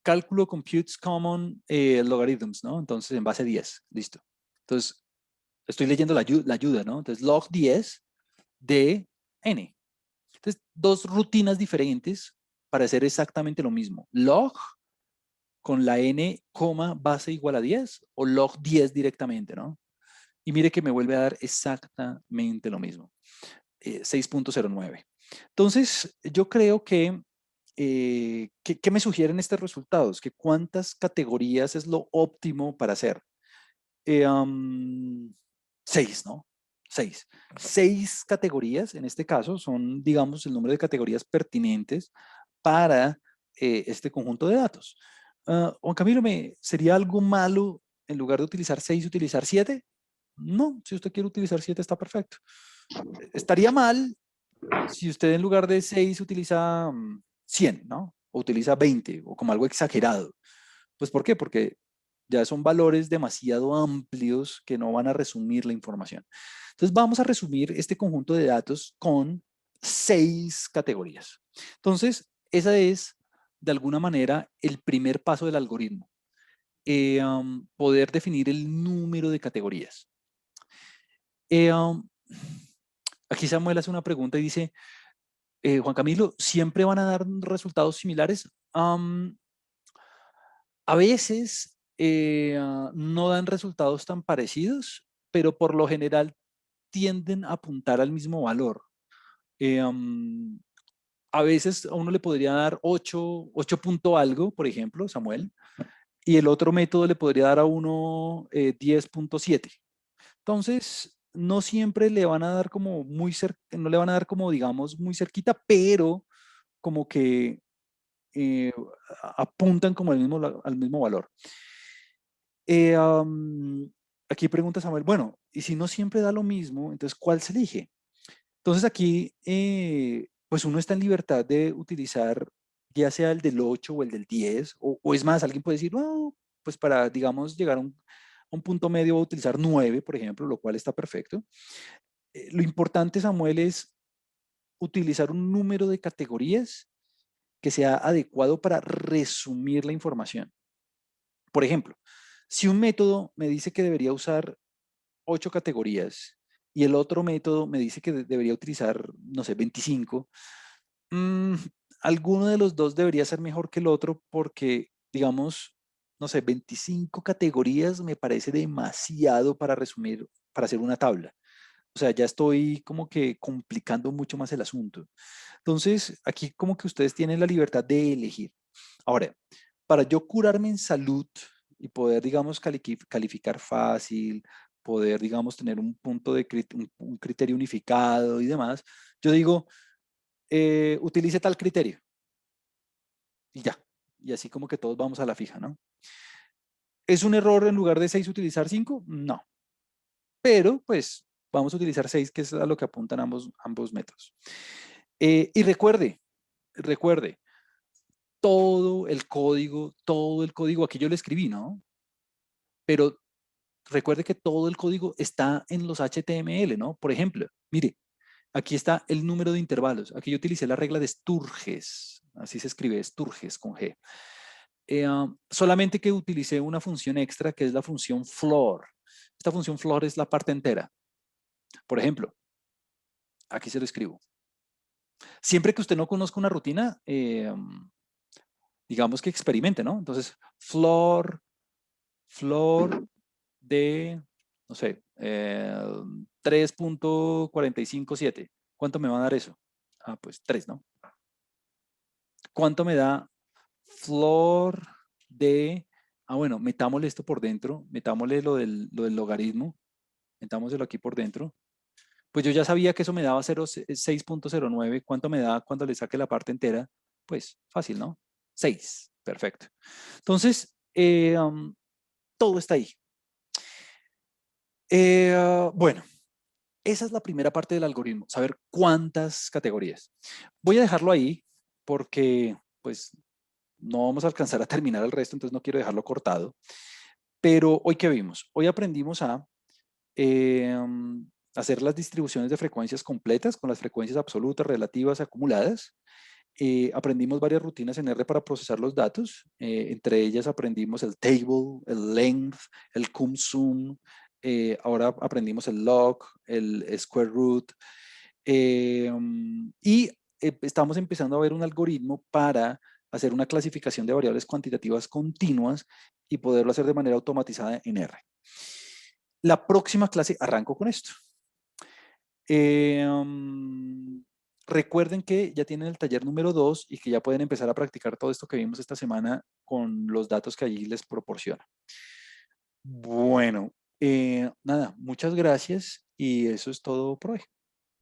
cálculo computes common logarithms, ¿no? Entonces, en base 10. Listo. Entonces, estoy leyendo la ayuda, ¿no? Entonces, log 10 de n. Entonces, dos rutinas diferentes para hacer exactamente lo mismo. Log con la n, base igual a 10 o log 10 directamente, ¿no? Y mire que me vuelve a dar exactamente lo mismo, 6.09. Entonces, yo creo ¿qué me sugieren estos resultados? Que cuántas categorías es lo óptimo para hacer. 6, ¿no? 6. 6 categorías, en este caso, son, digamos, el número de categorías pertinentes para este conjunto de datos. Juan Camilo, ¿sería algo malo en lugar de utilizar 6, utilizar 7? No, si usted quiere utilizar 7 está perfecto. Estaría mal si usted en lugar de 6 utiliza 100, ¿no? O utiliza 20 o como algo exagerado. Pues ¿por qué? Porque ya son valores demasiado amplios que no van a resumir la información. Entonces vamos a resumir este conjunto de datos con 6 categorías. Entonces, esa es de alguna manera el primer paso del algoritmo. Poder definir el número de categorías. Aquí Samuel hace una pregunta y dice, Juan Camilo, ¿siempre van a dar resultados similares? A veces no dan resultados tan parecidos, pero por lo general tienden a apuntar al mismo valor. A veces a uno le podría dar 8 punto algo, por ejemplo, Samuel, y el otro método le podría dar a uno 10.7. Entonces, no siempre le van a dar como muy cerca, no le van a dar como, digamos, muy cerquita, pero como que eh, apuntan como al mismo valor. Aquí pregunta Samuel, bueno, y si no siempre da lo mismo, entonces, ¿cuál se elige? Entonces aquí, pues uno está en libertad de utilizar ya sea el del 8 o el del 10, o es más, alguien puede decir, no, pues para, digamos, llegar a un punto medio voy a utilizar 9, por ejemplo, lo cual está perfecto. Lo importante, Samuel, es utilizar un número de categorías que sea adecuado para resumir la información. Por ejemplo, si un método me dice que debería usar 8 categorías y el otro método me dice que debería utilizar, no sé, 25, mm, alguno de los dos debería ser mejor que el otro porque, digamos, no sé, 25 categorías me parece demasiado para resumir, para hacer una tabla. O sea, ya estoy como que complicando mucho más el asunto. Entonces, aquí como que ustedes tienen la libertad de elegir. Ahora, para yo curarme en salud y poder, digamos, calificar fácil, poder, digamos, tener un punto de un criterio unificado y demás, yo digo, utilice tal criterio y ya. Y así como que todos vamos a la fija, ¿no? ¿Es un error en lugar de 6 utilizar 5? No. Pero, pues, vamos a utilizar 6, que es a lo que apuntan ambos métodos. Y recuerde, todo el código, aquí yo lo escribí, ¿no? Pero recuerde que todo el código está en los HTML, ¿no? Por ejemplo, mire, aquí está el número de intervalos. Aquí yo utilicé la regla de Sturges, así se escribe, Sturges con G. Solamente que utilicé una función extra que es la función floor. Esta función floor es la parte entera. Por ejemplo, aquí se lo escribo. Siempre que usted no conozca una rutina, digamos que experimente, ¿no? Entonces, floor de, no sé, 3.457. ¿Cuánto me va a dar eso? Ah, pues 3, ¿no? ¿Cuánto me da flor de, bueno, metámosle esto por dentro, metámosle lo del logaritmo, metámoselo aquí por dentro. Pues yo ya sabía que eso me daba 6.09. ¿Cuánto me da cuando le saque la parte entera? Pues fácil, ¿no? 6. Perfecto. Entonces, todo está ahí. Bueno, esa es la primera parte del algoritmo, saber cuántas categorías. Voy a dejarlo ahí porque, pues, no vamos a alcanzar a terminar el resto, entonces no quiero dejarlo cortado. Pero hoy, ¿qué vimos? Hoy aprendimos a hacer las distribuciones de frecuencias completas con las frecuencias absolutas, relativas, acumuladas. Aprendimos varias rutinas en R para procesar los datos. Entre ellas aprendimos el table, el length, el cum sum. Ahora aprendimos el log, el square root. Y estamos empezando a ver un algoritmo para hacer una clasificación de variables cuantitativas continuas y poderlo hacer de manera automatizada en R. La próxima clase arranco con esto. Recuerden que ya tienen el taller número 2 y que ya pueden empezar a practicar todo esto que vimos esta semana con los datos que allí les proporciona. Bueno, nada, muchas gracias y eso es todo por hoy.